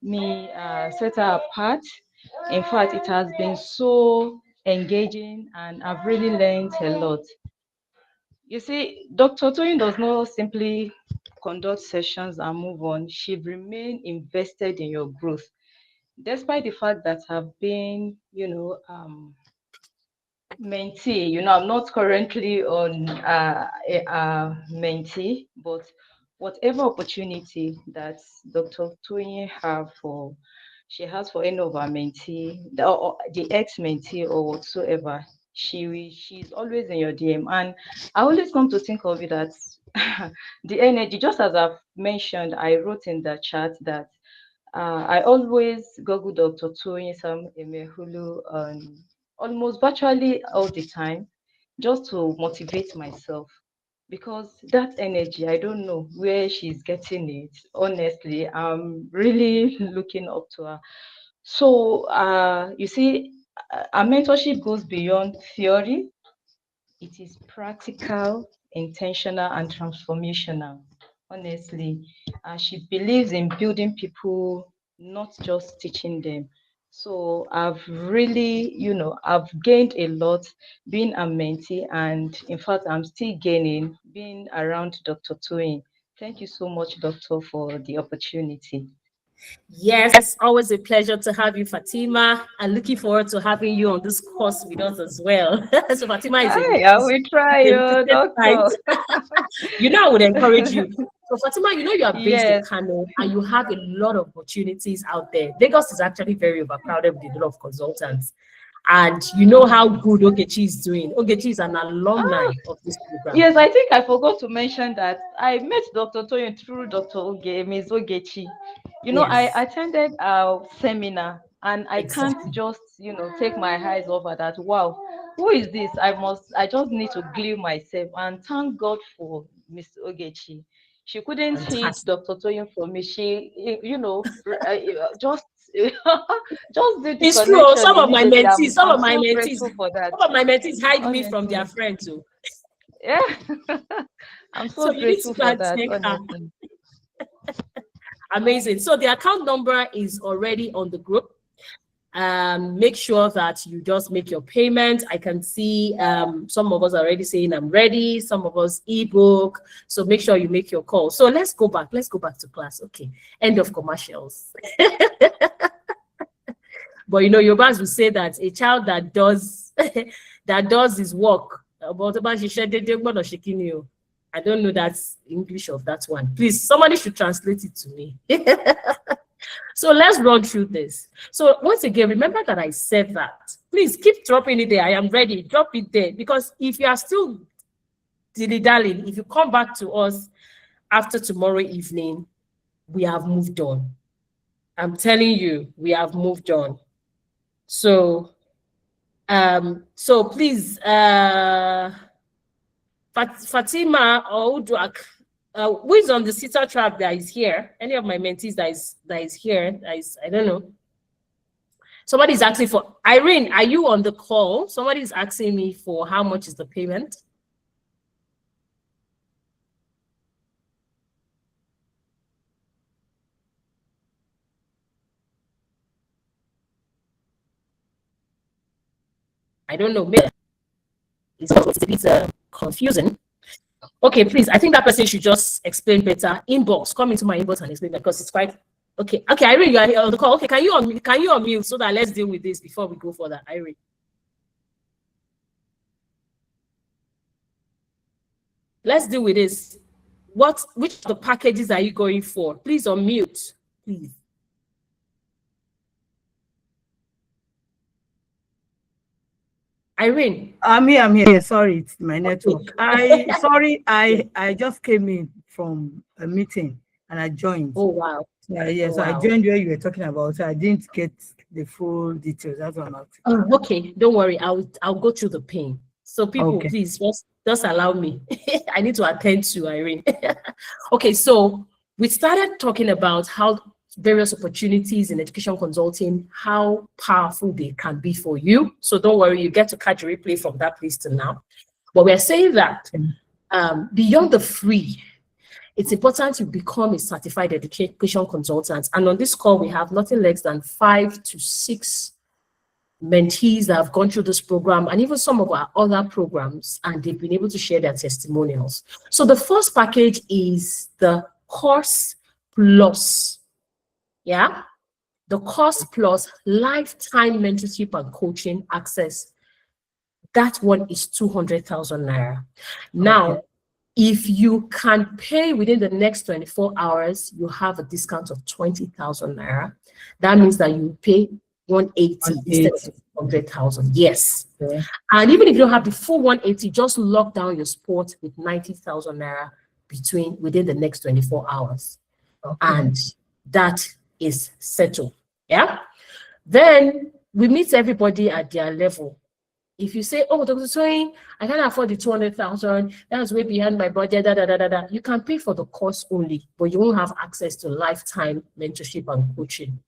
her apart. In fact, it has been so engaging, and I've really learned a lot. You see, Dr. Toyin does not simply conduct sessions and move on. She remained invested in your growth, despite the fact that I've been, mentee. I'm not currently on a mentee, but whatever opportunity that Dr. Toyin she has for any of our mentee, or the ex-mentee or whatsoever, she's always in your DM. And I always come to think of it that the energy, just as I've mentioned, I wrote in the chat that I always Google Dr. Toyin Sam Emehulu almost virtually all the time, just to motivate myself. Because that energy, I don't know where she's getting it. Honestly, I'm really looking up to her. So, you see, our mentorship goes beyond theory. It is practical, intentional, and transformational. Honestly, she believes in building people, not just teaching them. So I've really, I've gained a lot being a mentee, and in fact, I'm still gaining being around Dr. Toyin. Thank you so much, Doctor, for the opportunity. Yes, always a pleasure to have you, Fatima, and looking forward to having you on this course with us as well. So Fatima is a I will try, site. Doctor. I would encourage you. So Fatima, you are based in Yes. Kano and you have a lot of opportunities out there. Lagos is actually very overcrowded with a lot of consultants. And you know how good Ogechi is doing. Ogechi is an alumni of this program. Yes, I think I forgot to mention that I met Dr. Toyin through Dr. Ms. Ogechi. I Yes, attended a seminar, and I can't exactly. just, take my eyes over that. Wow, who is this? I just need to glue myself, and thank God for Miss Ogechi. She couldn't hit Fantastic. Dr. Toyin for me. She, just, just did the It's true. Oh, connection immediately. I'm so grateful for that. some of my mentees hide me from their Honestly. friends. Oh. Yeah. I'm So so you need to grateful go for and that, thank her. honestly. Amazing. So the account number is already on the group. Make sure that you just make your payment. I can see some of us are already saying I'm ready, some of us ebook. So make sure you make your call. So let's go back to class. Okay, end of commercials. But Yorubas will say that a child that does that does his work, I don't know that's English of that one. Please, somebody should translate it to me. So let's run through this. So once again, remember that I said that. Please keep dropping it there. I am ready. Drop it there. Because if you are still dilly-dallying, if you come back to us after tomorrow evening, we have moved on. I'm telling you, we have moved on. So, please, Fatima or Udrak, who is on the CTAL track that is here? Any of my mentees that is here? I don't know. Somebody's asking for Irene. Are you on the call? Somebody's asking me for how much is the payment. I don't know. Maybe it's a bit confusing. Okay, please. I think that person should just explain better. Inbox. Come into my inbox and explain that because it's quite okay. Okay, Irene, you are here on the call. Okay, can you unmute so that let's deal with this before we go further, Irene? Let's deal with this. Which of the packages are you going for? Please unmute, please. Irene. I'm here. Sorry, it's my network. I just came in from a meeting and I joined. Oh wow. Yeah, so wow. I joined where you were talking about. So I didn't get the full details. That's what I'm asking. Oh, okay, don't worry. I'll go through the pain. So people, Okay. please just allow me. I need to attend to Irene. Okay, so we started talking about how various opportunities in education consulting, how powerful they can be for you. So don't worry, you get to catch a replay from that place to now. But we're saying that beyond the free, it's important to become a certified education consultant. And on this call, we have nothing less than 5 to 6 mentees that have gone through this program and even some of our other programs, and they've been able to share their testimonials. So the first package is the course plus. Yeah, the course plus lifetime mentorship and coaching access. That one is 200,000 naira. Now, Okay. if you can pay within the next 24 hours, you have a discount of 20,000 naira. That means that you pay 180 instead of 100,000. Yes. Okay. And even if you don't have the full 180, just lock down your spot with 90,000 naira within the next 24 hours. Okay. And that is settled. Yeah. Then we meet everybody at their level. If you say, oh, Dr. Toyin, I can't afford the 200,000, that's way behind my budget, you can pay for the course only, but you won't have access to lifetime mentorship and coaching.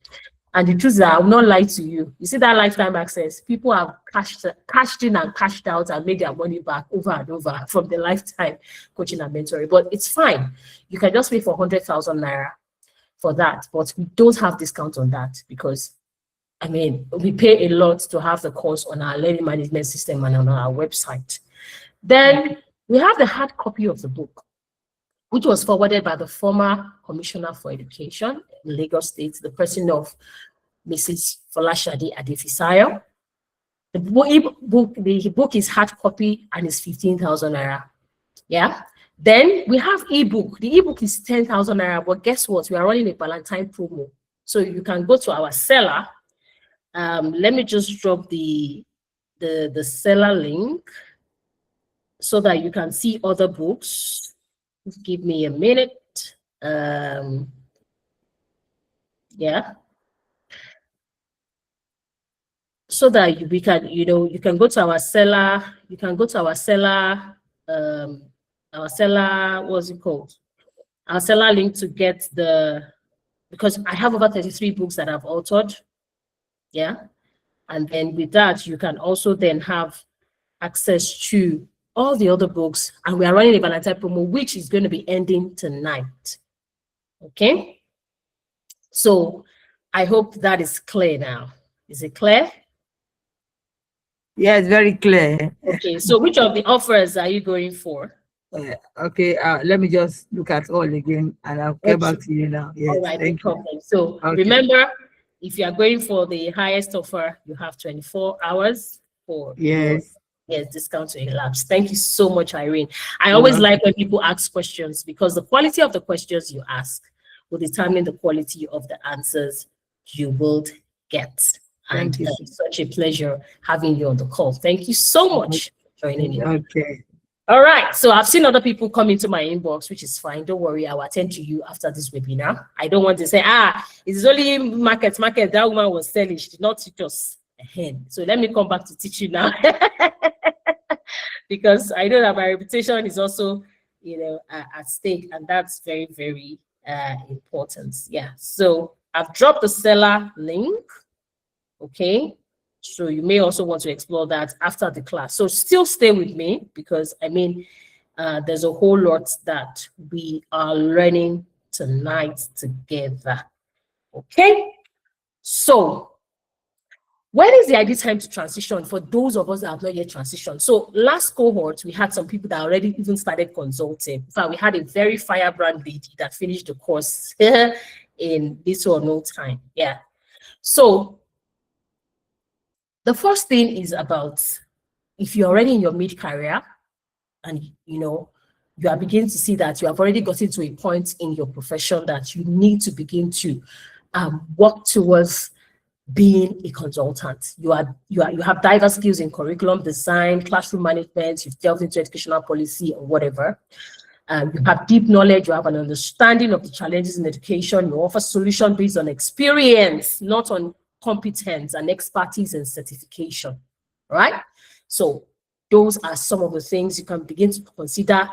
And the truth is, I will not lie to you. You see that lifetime access, people have cashed in and cashed out and made their money back over and over from the lifetime coaching and mentoring. But it's fine. You can just pay for 100,000 naira for that, but we don't have discount on that because I mean, we pay a lot to have the course on our learning management system and on our website. Then we have the hard copy of the book, which was forwarded by the former Commissioner for Education in Lagos State, the person of Mrs. Folashade Adefisayo. The book is hard copy and is 15,000 naira. Yeah. Then we have ebook. The ebook is 10,000 naira, but guess what? We are running a Valentine promo. So you can go to our seller. Let me just drop the seller link so that you can see other books. Just give me a minute. Yeah. So that you can go to our seller. You can go to our seller. What's it called? Our seller link to get because I have over 33 books that I've authored. Yeah. And then with that, you can also then have access to all the other books. And we are running a Valentine promo, which is going to be ending tonight. Okay. So I hope that is clear now. Is it clear? Yeah, it's very clear. Okay. So which of the offers are you going for? Okay, let me just look at all again and I'll get back to you now. Yes, all right, thank no problem. So remember, if you are going for the highest offer, you have 24 hours for discount to elapse. Thank you so much, Irene. I always like when people ask questions because the quality of the questions you ask will determine the quality of the answers you will get. And it's such a pleasure having you on the call. Thank you so much for joining me. Okay. All right, so I've seen other people come into my inbox, which is fine. Don't worry, I will attend to you after this webinar. I don't want to say, it's only market. That woman was selling, she did not teach us. So let me come back to teach you now. Because I know that my reputation is also, at stake, and that's very, very important. Yeah. So I've dropped the seller link. Okay. So you may also want to explore that after the class. So still stay with me, because I mean, there's a whole lot that we are learning tonight together. Okay. So when is the ideal time to transition for those of us that have not yet transitioned? So last cohort, we had some people that already even started consulting. In fact, we had a very firebrand lady that finished the course in little or no time. Yeah. So the first thing is about, if you're already in your mid-career and you are beginning to see that you have already gotten to a point in your profession that you need to begin to work towards being a consultant. You have diverse skills in curriculum design, classroom management, you've delved into educational policy or whatever. You have deep knowledge, you have an understanding of the challenges in education, you offer solution based on experience, not on competence and expertise and certification, right? So those are some of the things you can begin to consider: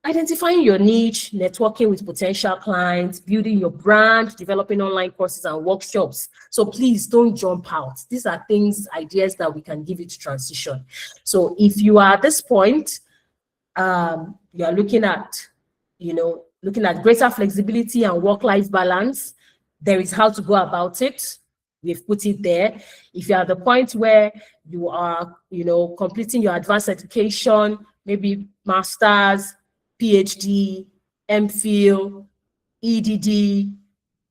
identifying your niche, networking with potential clients, building your brand, developing online courses and workshops. So please don't jump out. These are things, ideas that we can give you to transition. So if you are at this point, you are looking at greater flexibility and work-life balance, there is how to go about it. We've put it there. If you're at the point where you are, completing your advanced education, maybe master's, PhD, MPhil, EDD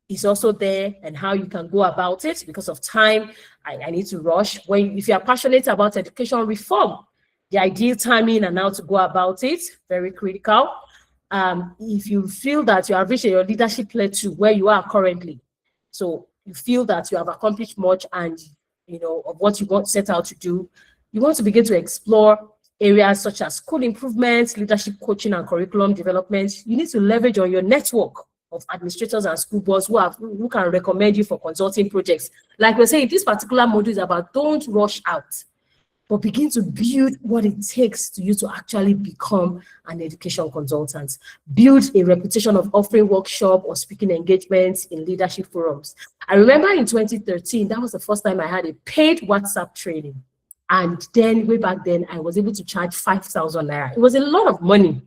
is also there, and how you can go about it. Because of time, I need to rush. If you are passionate about education reform, the ideal timing and how to go about it, very critical. If you feel that you have reached your leadership plateau where you are currently, so you feel that you have accomplished much and of what you want to set out to do, you want to begin to explore areas such as school improvements, leadership coaching and curriculum development. You need to leverage on your network of administrators and school boards who can recommend you for consulting projects. Like we're saying, this particular module is about don't rush out, but begin to build what it takes to you to actually become an education consultant. Build a reputation of offering workshop or speaking engagements in leadership forums. I remember in 2013, that was the first time I had a paid WhatsApp training. And then way back then, I was able to charge 5,000 naira. It was a lot of money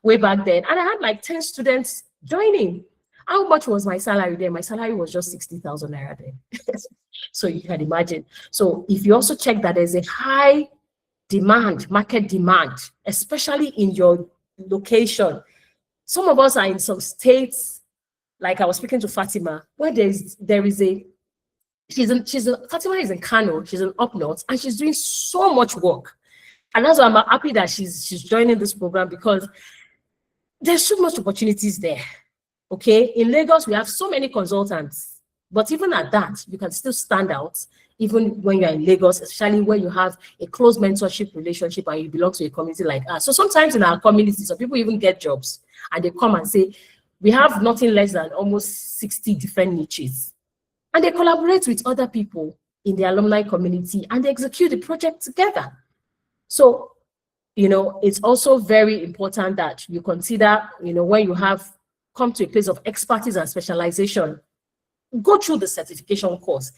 way back then. And I had like 10 students joining. How much was my salary then? My salary was just 60,000 naira then. So you can imagine. So if you also check that there's a high demand, market demand, especially in your location. Some of us are in some states, like I was speaking to Fatima, where Fatima is in Kano, she's in up north, and she's doing so much work. And that's why I'm happy that she's joining this program, because there's so much opportunities there. Okay, in Lagos, we have so many consultants, but even at that, you can still stand out, even when you're in Lagos, especially when you have a close mentorship relationship and you belong to a community like us. So sometimes in our community, some people even get jobs and they come and say, we have nothing less than almost 60 different niches. And they collaborate with other people in the alumni community and they execute the project together. So, it's also very important that you consider, when you have come to a place of expertise and specialization, go through the certification course,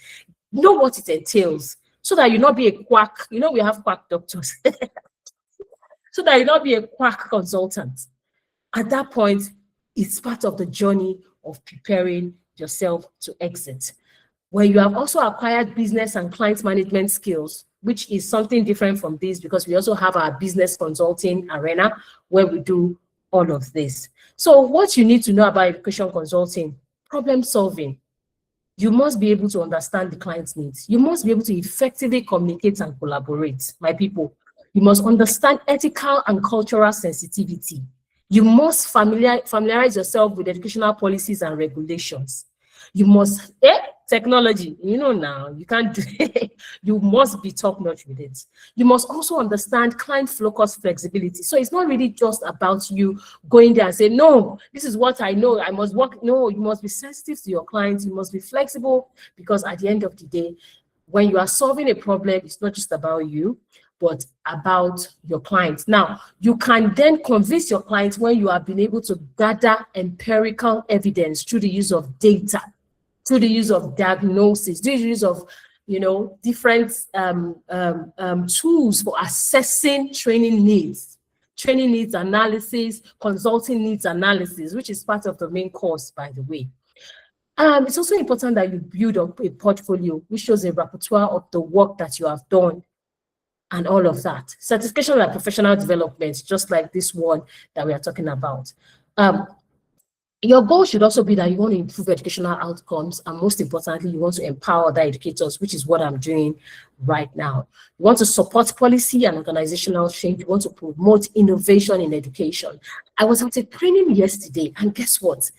know what it entails, so that you not be a quack. We have quack doctors. So that you not be a quack consultant. At that point, it's part of the journey of preparing yourself to exit. Where you have also acquired business and client management skills, which is something different from this, because we also have our business consulting arena where we do all of this. So what you need to know about education consulting: problem solving. You must be able to understand the client's needs. You must be able to effectively communicate and collaborate, my people. You must understand ethical and cultural sensitivity. You must familiarize yourself with educational policies and regulations. You must, technology, now, you can't do it. You must be top-notch with it. You must also understand client-focused flexibility. So it's not really just about you going there and saying, no, this is what I know, I must work. No, you must be sensitive to your clients. You must be flexible, because at the end of the day, when you are solving a problem, it's not just about you. but about your clients. Now, you can then convince your clients when you have been able to gather empirical evidence through the use of data, through the use of diagnosis, through the use of, you know, different tools for assessing training needs analysis, consulting needs analysis, which is part of the main course, by the way. It's also important that you build up a portfolio which shows a repertoire of the work that you have done and all of that. Certification and professional development, just like this one that we are talking about. Your goal should also be that you want to improve educational outcomes, and most importantly, you want to empower the educators, which is what I'm doing right now. You want to support policy and organizational change. You want to promote innovation in education. I was at a training yesterday, and guess what?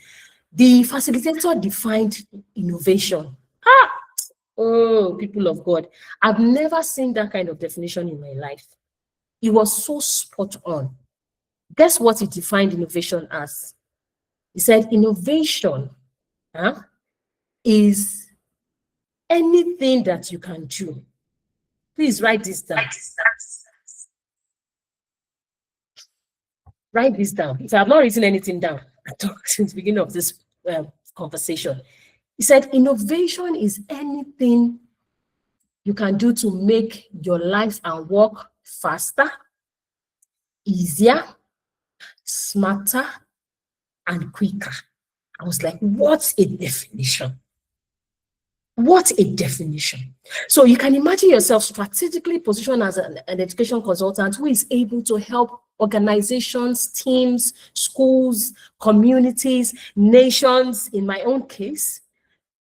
The facilitator defined innovation. Oh, people of God, I've never seen that kind of definition in my life. It was so spot on. Guess what he defined innovation as? He said innovation is anything that you can do. Please write this down. Write this down. If I have not written anything down at all since the beginning of this conversation, he said innovation is anything you can do to make your life and work faster, easier, smarter, and quicker. I was like, what a definition. What a definition. So you can imagine yourself strategically positioned as an education consultant who is able to help organizations, teams, schools, communities, nations, in my own case,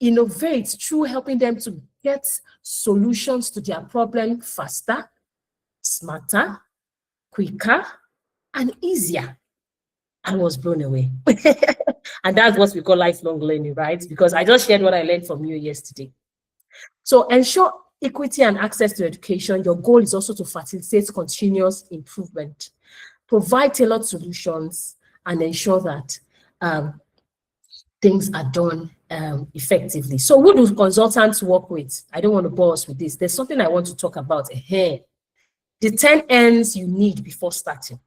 innovate through helping them to get solutions to their problem faster, smarter, quicker, and easier. I was blown away. And that's what we call lifelong learning, right? Because I just shared what I learned from you yesterday. So ensure equity and access to education. Your goal is also to facilitate continuous improvement, provide tailored solutions, and ensure that things are done effectively. So who do consultants work with? I don't want to bore us with this. There's something I want to talk about here. The 10 N's you need before starting.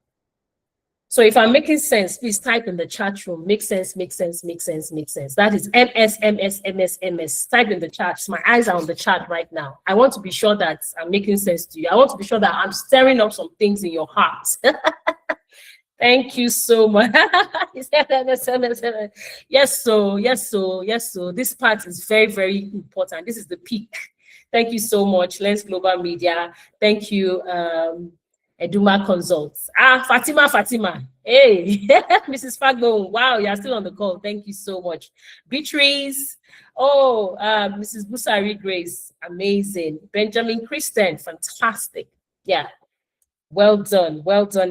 So if I'm making sense, please type in the chat room. Make sense, make sense, make sense, make sense. That is MS, MS, MS, MS. Type in the chat. My eyes are on the chat right now. I want to be sure that I'm making sense to you. I want to be sure that I'm stirring up some things in your heart. Thank you so much. Yes, so, yes, so, yes, so. This part is very, very important. This is the peak. Thank you so much, Lens Global Media. Thank you, Eduma Consults. Fatima. Hey, Mrs. Fagbo. Wow, you're still on the call. Thank you so much. Beatrice. Oh, Mrs. Busari Grace. Amazing. Benjamin Christian. Fantastic. Yeah. Well done,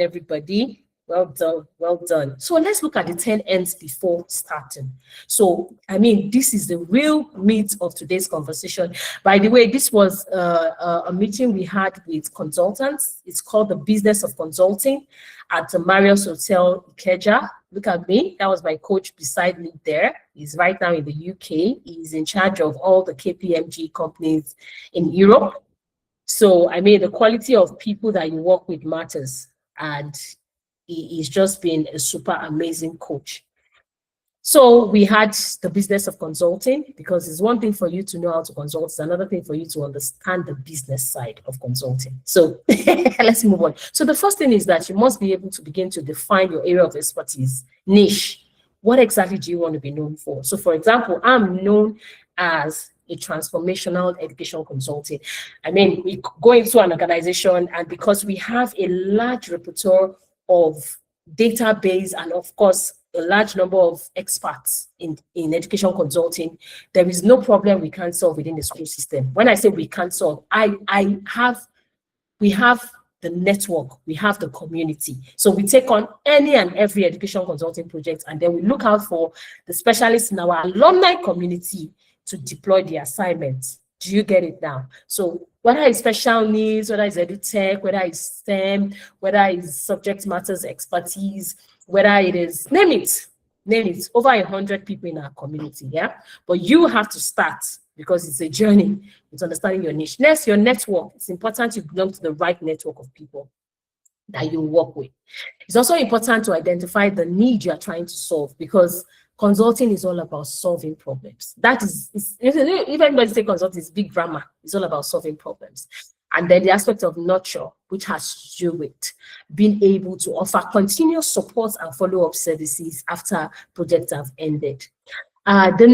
everybody. Well done, well done. So let's look at the 10 N's before starting. So, I mean, this is the real meat of today's conversation. By the way, this was a meeting we had with consultants. It's called the Business of Consulting at the Marriott Hotel Ikeja. Look at me. That was my coach beside me there. He's right now in the UK. He's in charge of all the KPMG companies in Europe. So, I mean, the quality of people that you work with matters. And he's just been a super amazing coach. So we had the business of consulting, because it's one thing for you to know how to consult, it's another thing for you to understand the business side of consulting. So let's move on. So the first thing is that you must be able to begin to define your area of expertise, niche. What exactly do you want to be known for? So for example, I'm known as a transformational education consultant. I mean, we go into an organization, and because we have a large repertoire of database and of course a large number of experts in education consulting, there is no problem we can't solve within the school system. When I say we can't solve, we have the network, we have the community. So we take on any and every education consulting project, and then we look out for the specialists in our alumni community to deploy the assignments. Do you get it now? So whether it's special needs, whether it's edutech, whether it's STEM, whether it's subject matters expertise, whether it is, name it, over 100 people in our community, yeah? But you have to start because it's a journey. It's understanding your niche. Next, your network. It's important you belong to the right network of people that you work with. It's also important to identify the need you are trying to solve, because consulting is all about solving problems. That is, if anybody say consulting is big grammar, it's all about solving problems. And then the aspect of nurture, which has to do with being able to offer continuous support and follow-up services after projects have ended. The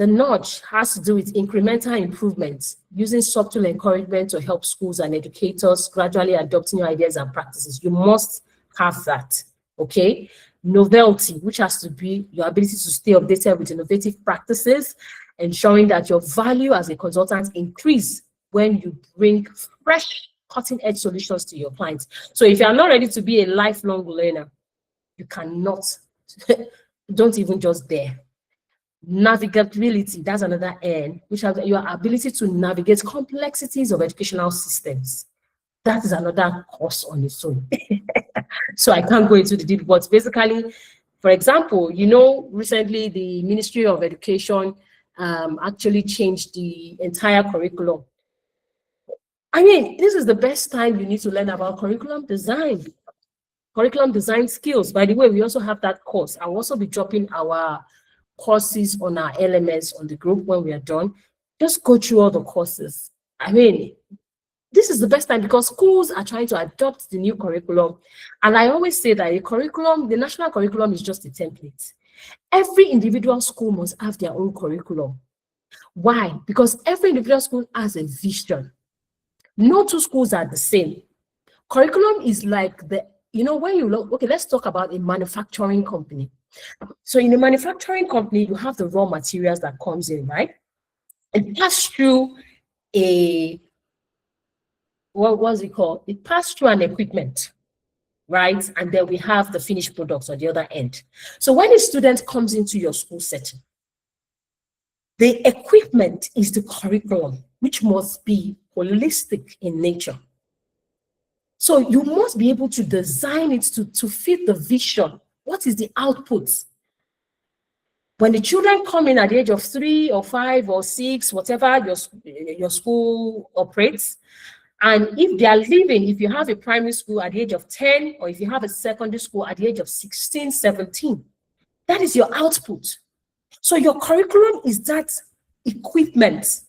nudge has to do with incremental improvements, using subtle encouragement to help schools and educators gradually adopting new ideas and practices. You must have that, okay? Novelty, which has to be your ability to stay updated with innovative practices, ensuring that your value as a consultant increase when you bring fresh, cutting-edge solutions to your clients. So if you are not ready to be a lifelong learner, you cannot, don't even just dare. Navigability, that's another N, which has your ability to navigate complexities of educational systems. That is another course on its own. So I can't go into the deep, but basically, for example, you know, recently the Ministry of Education actually changed the entire curriculum. I mean, this is the best time you need to learn about curriculum design skills. By the way, we also have that course. I'll also be dropping our courses on our LMS on the group when we are done. Just go through all the courses. I mean, this is the best time because schools are trying to adopt the new curriculum. And I always say that the national curriculum is just a template. Every individual school must have their own curriculum. Why? Because every individual school has a vision. No two schools are the same. Curriculum is like when you look, okay, let's talk about a manufacturing company. So in a manufacturing company, you have the raw materials that comes in, right? It passes through what was it called? It passed through an equipment, right? And then we have the finished products on the other end. So when a student comes into your school setting, the equipment is the curriculum, which must be holistic in nature. So you must be able to design it to fit the vision. What is the output? When the children come in at the age of 3 or 5 or 6, whatever your school operates, and if they are leaving, if you have a primary school at the age of 10, or if you have a secondary school at the age of 16, 17, that is your output. So your curriculum is that equipment,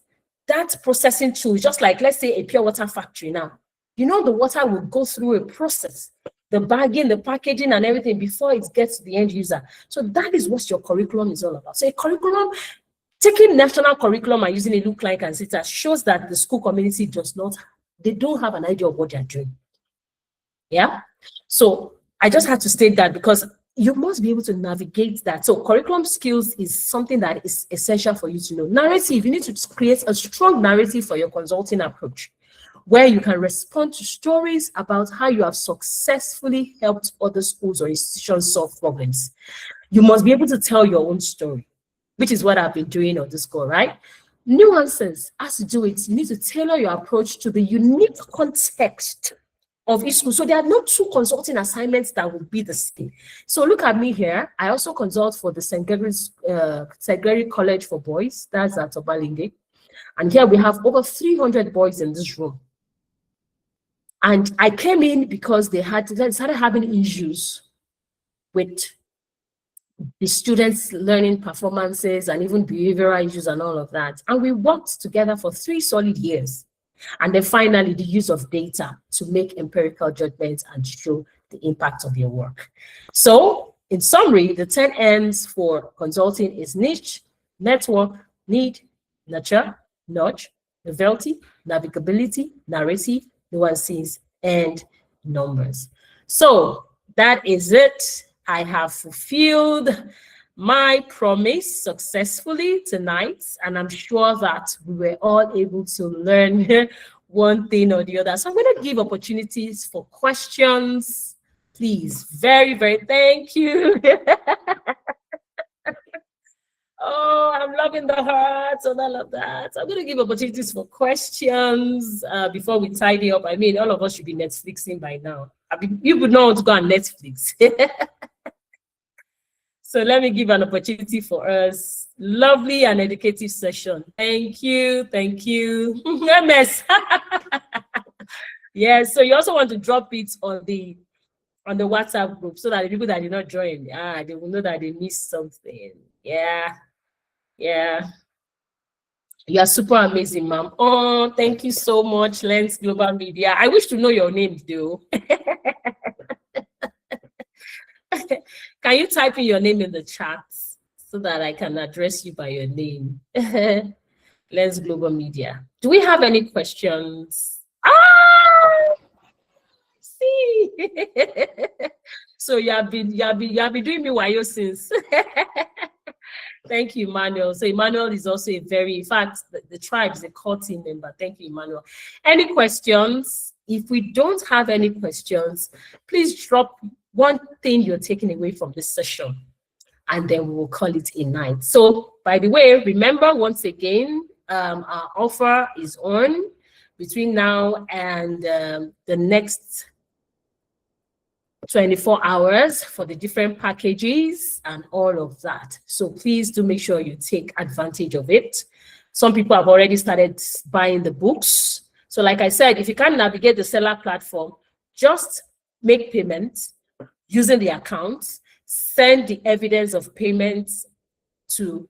that processing tool, just like, let's say, a pure water factory now. You know, the water will go through a process, the bagging, the packaging, and everything before it gets to the end user. So that is what your curriculum is all about. So a curriculum, taking national curriculum and using a look like and CTAL shows that the school community they don't have an idea of what they're doing. Yeah. So I just had to state that because you must be able to navigate that. So curriculum skills is something that is essential for you to know. Narrative, you need to create a strong narrative for your consulting approach, where you can respond to stories about how you have successfully helped other schools or institutions solve problems. You must be able to tell your own story, which is what I've been doing on this call, right? Nuances has to do with, you need to tailor your approach to the unique context of each school. So there are no two consulting assignments that will be the same. So look at me here. I also consult for the St. Gregory College for Boys. That's at Obalinde. And here we have over 300 boys in this room. And I came in because they started having issues with the students' learning performances and even behavioral issues and all of that. And we worked together for 3 solid years. And then finally, the use of data to make empirical judgments and show the impact of your work. So in summary, the 10 M's for consulting is niche, network, need, nurture, nudge, novelty, navigability, narrative, nuances, and numbers. So that is it. I have fulfilled my promise successfully tonight, and I'm sure that we were all able to learn one thing or the other. So I'm going to give opportunities for questions. Please, very, very thank you. Oh, I'm loving the hearts and all of that. I'm going to give opportunities for questions before we tidy up. I mean, all of us should be Netflixing by now. I mean, you would know how to go on Netflix. So let me give an opportunity for us. Lovely and educative session. Thank you. Thank you. MS. Yeah, so you also want to drop it on the WhatsApp group so that the people that did not join, they will know that they missed something. Yeah. Yeah. You are super amazing, ma'am. Oh, thank you so much, Lens Global Media. I wish to know your name, though. Can you type in your name in the chat so that I can address you by your name? Lens Global Media. Do we have any questions? See. So you have been doing me wayo since. Thank you, Emmanuel. So Emmanuel is also a very, in fact, the tribe is a core team member. Thank you, Emmanuel. Any questions? If we don't have any questions, please drop one thing you're taking away from this session, and then we will call it a night. So, by the way, remember once again, our offer is on between now and the next 24 hours for the different packages and all of that. So please do make sure you take advantage of it. Some people have already started buying the books. So like I said, if you can't navigate the seller platform, just make payments using the account, send the evidence of payments to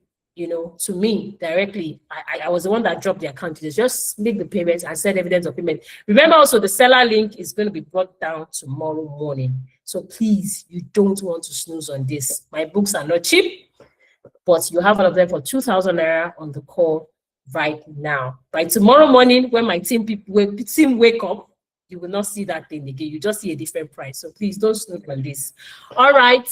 me directly. I was the one that dropped the account. Just make the payments and send evidence of payment. Remember also the seller link is going to be brought down tomorrow morning. So please, you don't want to snooze on this. My books are not cheap, but you have one of them for 2,000 naira on the call right now. By tomorrow morning, when my team wake up, you will not see that thing again. You just see a different price. So please don't snooze on this. All right.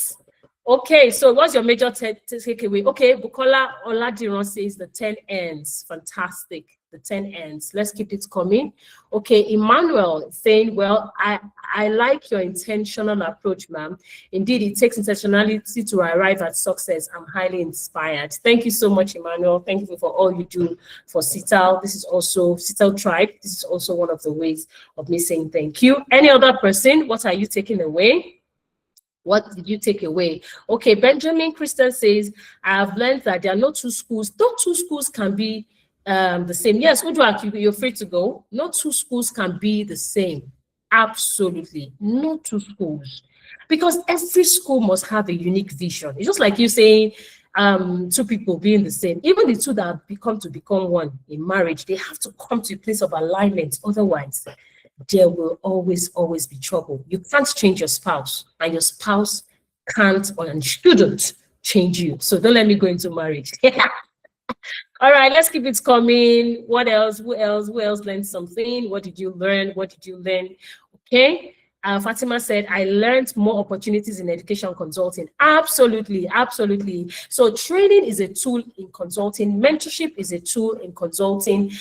Okay, so what's your major takeaway? Okay, Bukola Oladiran says the 10 ends. Fantastic. The 10 ends. Let's keep it coming. Okay, Emmanuel saying, well, I like your intentional approach, ma'am. Indeed, it takes intentionality to arrive at success. I'm highly inspired. Thank you so much, Emmanuel. Thank you for all you do for CTAL. This is also CTAL Tribe. This is also one of the ways of me saying thank you. Any other person, what are you taking away? What did you take away? Okay, Benjamin Christian says, I have learned that there are no two schools. No two schools can be the same. Yes, Uduak, you're free to go. No two schools can be the same. Absolutely. No two schools. Because every school must have a unique vision. It's just like you saying two people being the same. Even the two that have become one in marriage, they have to come to a place of alignment. Otherwise, there will always be trouble. You can't change your spouse, and your spouse can't and shouldn't change you. So don't let me go into marriage. All right, let's keep it coming. What else? Who else learned something? What did you learn? Okay. Fatima said, I learned more opportunities in education consulting. Absolutely. So training is a tool in consulting. Mentorship is a tool in consulting.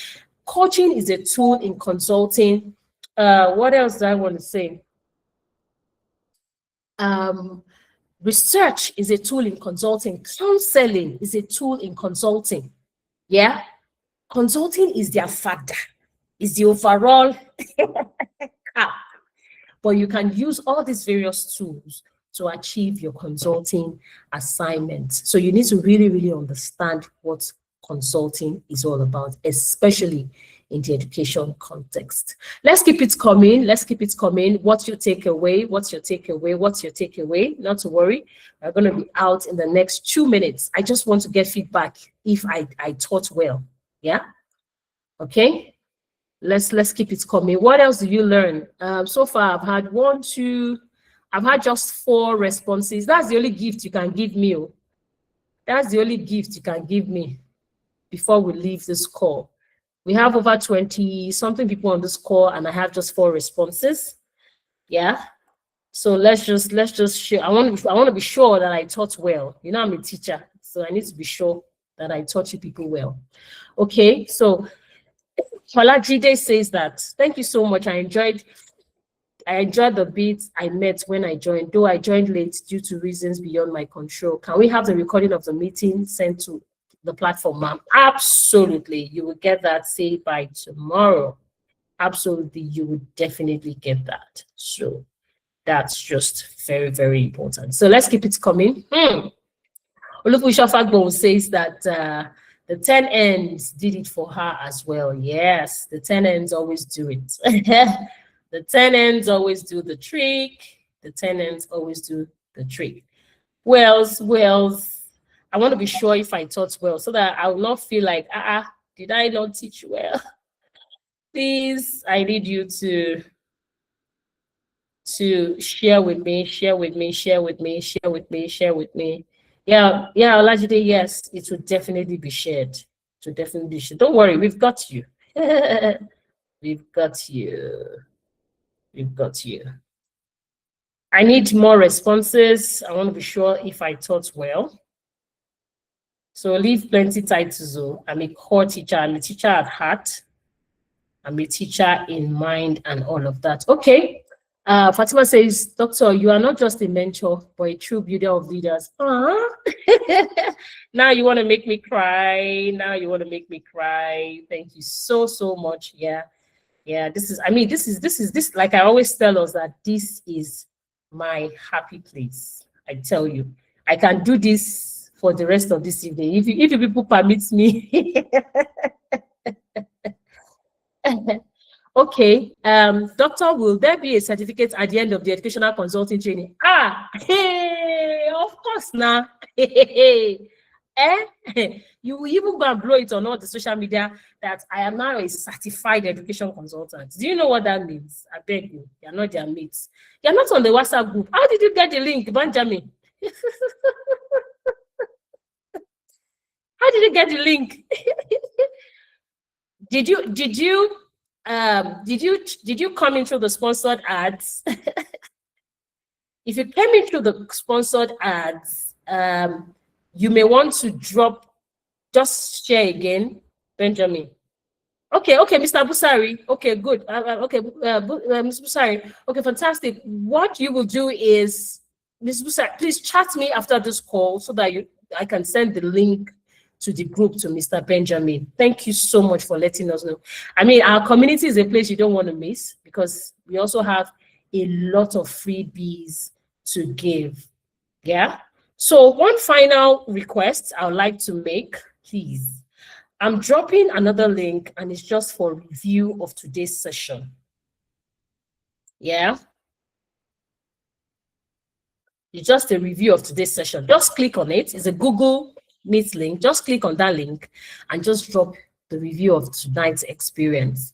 Coaching is a tool in consulting. What else do I want to say? Research is a tool in consulting. Counseling is a tool in consulting. Yeah. Consulting is their father, is the overall cap. But you can use all these various tools to achieve your consulting assignment. So you need to really understand what consulting is all about, especially in the education context. Let's keep it coming. What's your takeaway? Not to worry. We're going to be out in the next 2 minutes. I just want to get feedback if I taught well. Yeah. Okay. Let's keep it coming. What else do you learn? So far, I've had just 4 responses. That's the only gift you can give me. That's the only gift you can give me before we leave this call. We have over 20 something people on this call, and I have just 4 responses. Yeah. So let's just share. I want to be sure that I taught well. You know, I'm a teacher, so I need to be sure that I taught you people well. Okay. So Olajide says that, thank you so much. I enjoyed the beats I met when I joined, though I joined late due to reasons beyond my control. Can we have the recording of the meeting sent to the platform, ma'am? Absolutely. You will get that, say, by tomorrow. Absolutely. You will definitely get that. So that's just very important. So let's keep it coming. Olufu says that the 10 ends did it for her as well. Yes, the 10 ends always do it. The 10 ends always do the trick. The 10 ends always do the trick. Wells, I want to be sure if I taught well so that I will not feel like, did I not teach well? Please, I need you to share with me. Yeah, Olajide, yes, it will definitely be shared. It will definitely be shared. Don't worry, we've got you. We've got you. We've got you. I need more responses. I want to be sure if I taught well. So leave plenty titles. I'm a core teacher. I'm a teacher at heart. I'm a teacher in mind and all of that. Okay. Fatima says, Doctor, you are not just a mentor, but a true builder of leaders. Now you want to make me cry. Thank you so much. Yeah. This is like I always tell us that this is my happy place. I tell you, I can do this for the rest of this evening if you people permit me. Okay, doctor, will there be a certificate at the end of the educational consulting training? Hey, of course now. You will even go and blow it on all the social media that I am now a certified education consultant. Do you know what that means? I beg you, you're not their mates. You're not on the WhatsApp group. How did you get the link, Benjamin? How did you get the link? Did you come in through the sponsored ads? If you came in through the sponsored ads, you may want to just share again, Benjamin. Okay, Mr. Busari. Okay, good. Mr. Busari. Okay, fantastic. What you will do is, Mr. Busari, please chat me after this call so that I can send the link to the group to Mr. Benjamin. Thank you so much for letting us know. I mean, our community is a place you don't want to miss because we also have a lot of freebies to give. Yeah. So one final request I would like to make, please. I'm dropping another link and it's just for review of today's session. Yeah. It's just a review of today's session. Just click on it. It's a Google Meet link. Just click on that link and just drop the review of tonight's experience.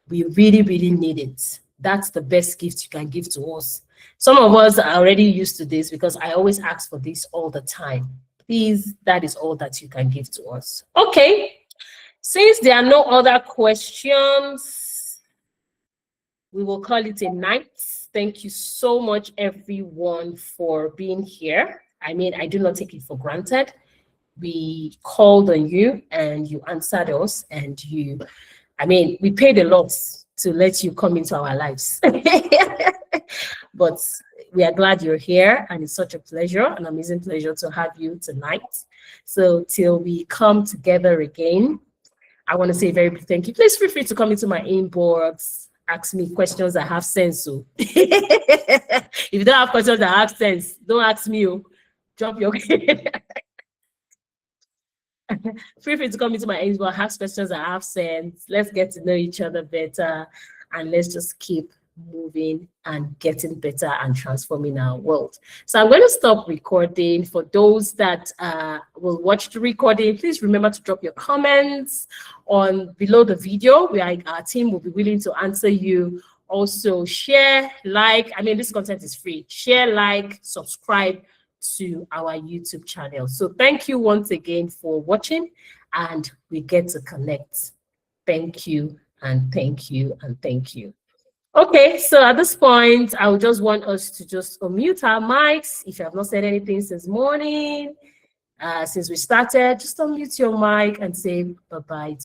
We really need it. That's the best gift you can give to us. Some of us are already used to this because I always ask for this all the time. Please, that is all that you can give to us. Okay. Since there are no other questions, we will call it a night. Thank you so much, everyone, for being here. I mean, I do not take it for granted. We called on you and you answered us, and we paid a lot to let you come into our lives. But we are glad you're here, and it's such a pleasure, an amazing pleasure to have you tonight. So till we come together again, I want to say a very big thank you. Please feel free to come into my inbox, ask me questions that have sense. So if you don't have questions that have sense, don't ask me. Drop your feel free to come into my inbox, ask questions that have sense. Let's get to know each other better, and let's just keep moving and getting better and transforming our world. So I'm going to stop recording. For those that will watch the recording, please remember to drop your comments on below the video. Our team will be willing to answer you. Also share, like, this content is free. Share, like, subscribe to our YouTube channel. So thank you once again for watching, and we get to connect. Thank you and thank you and thank you. Okay, so at this point, I would just want us to just unmute our mics. If you have not said anything since morning, since we started, just unmute your mic and say bye-bye.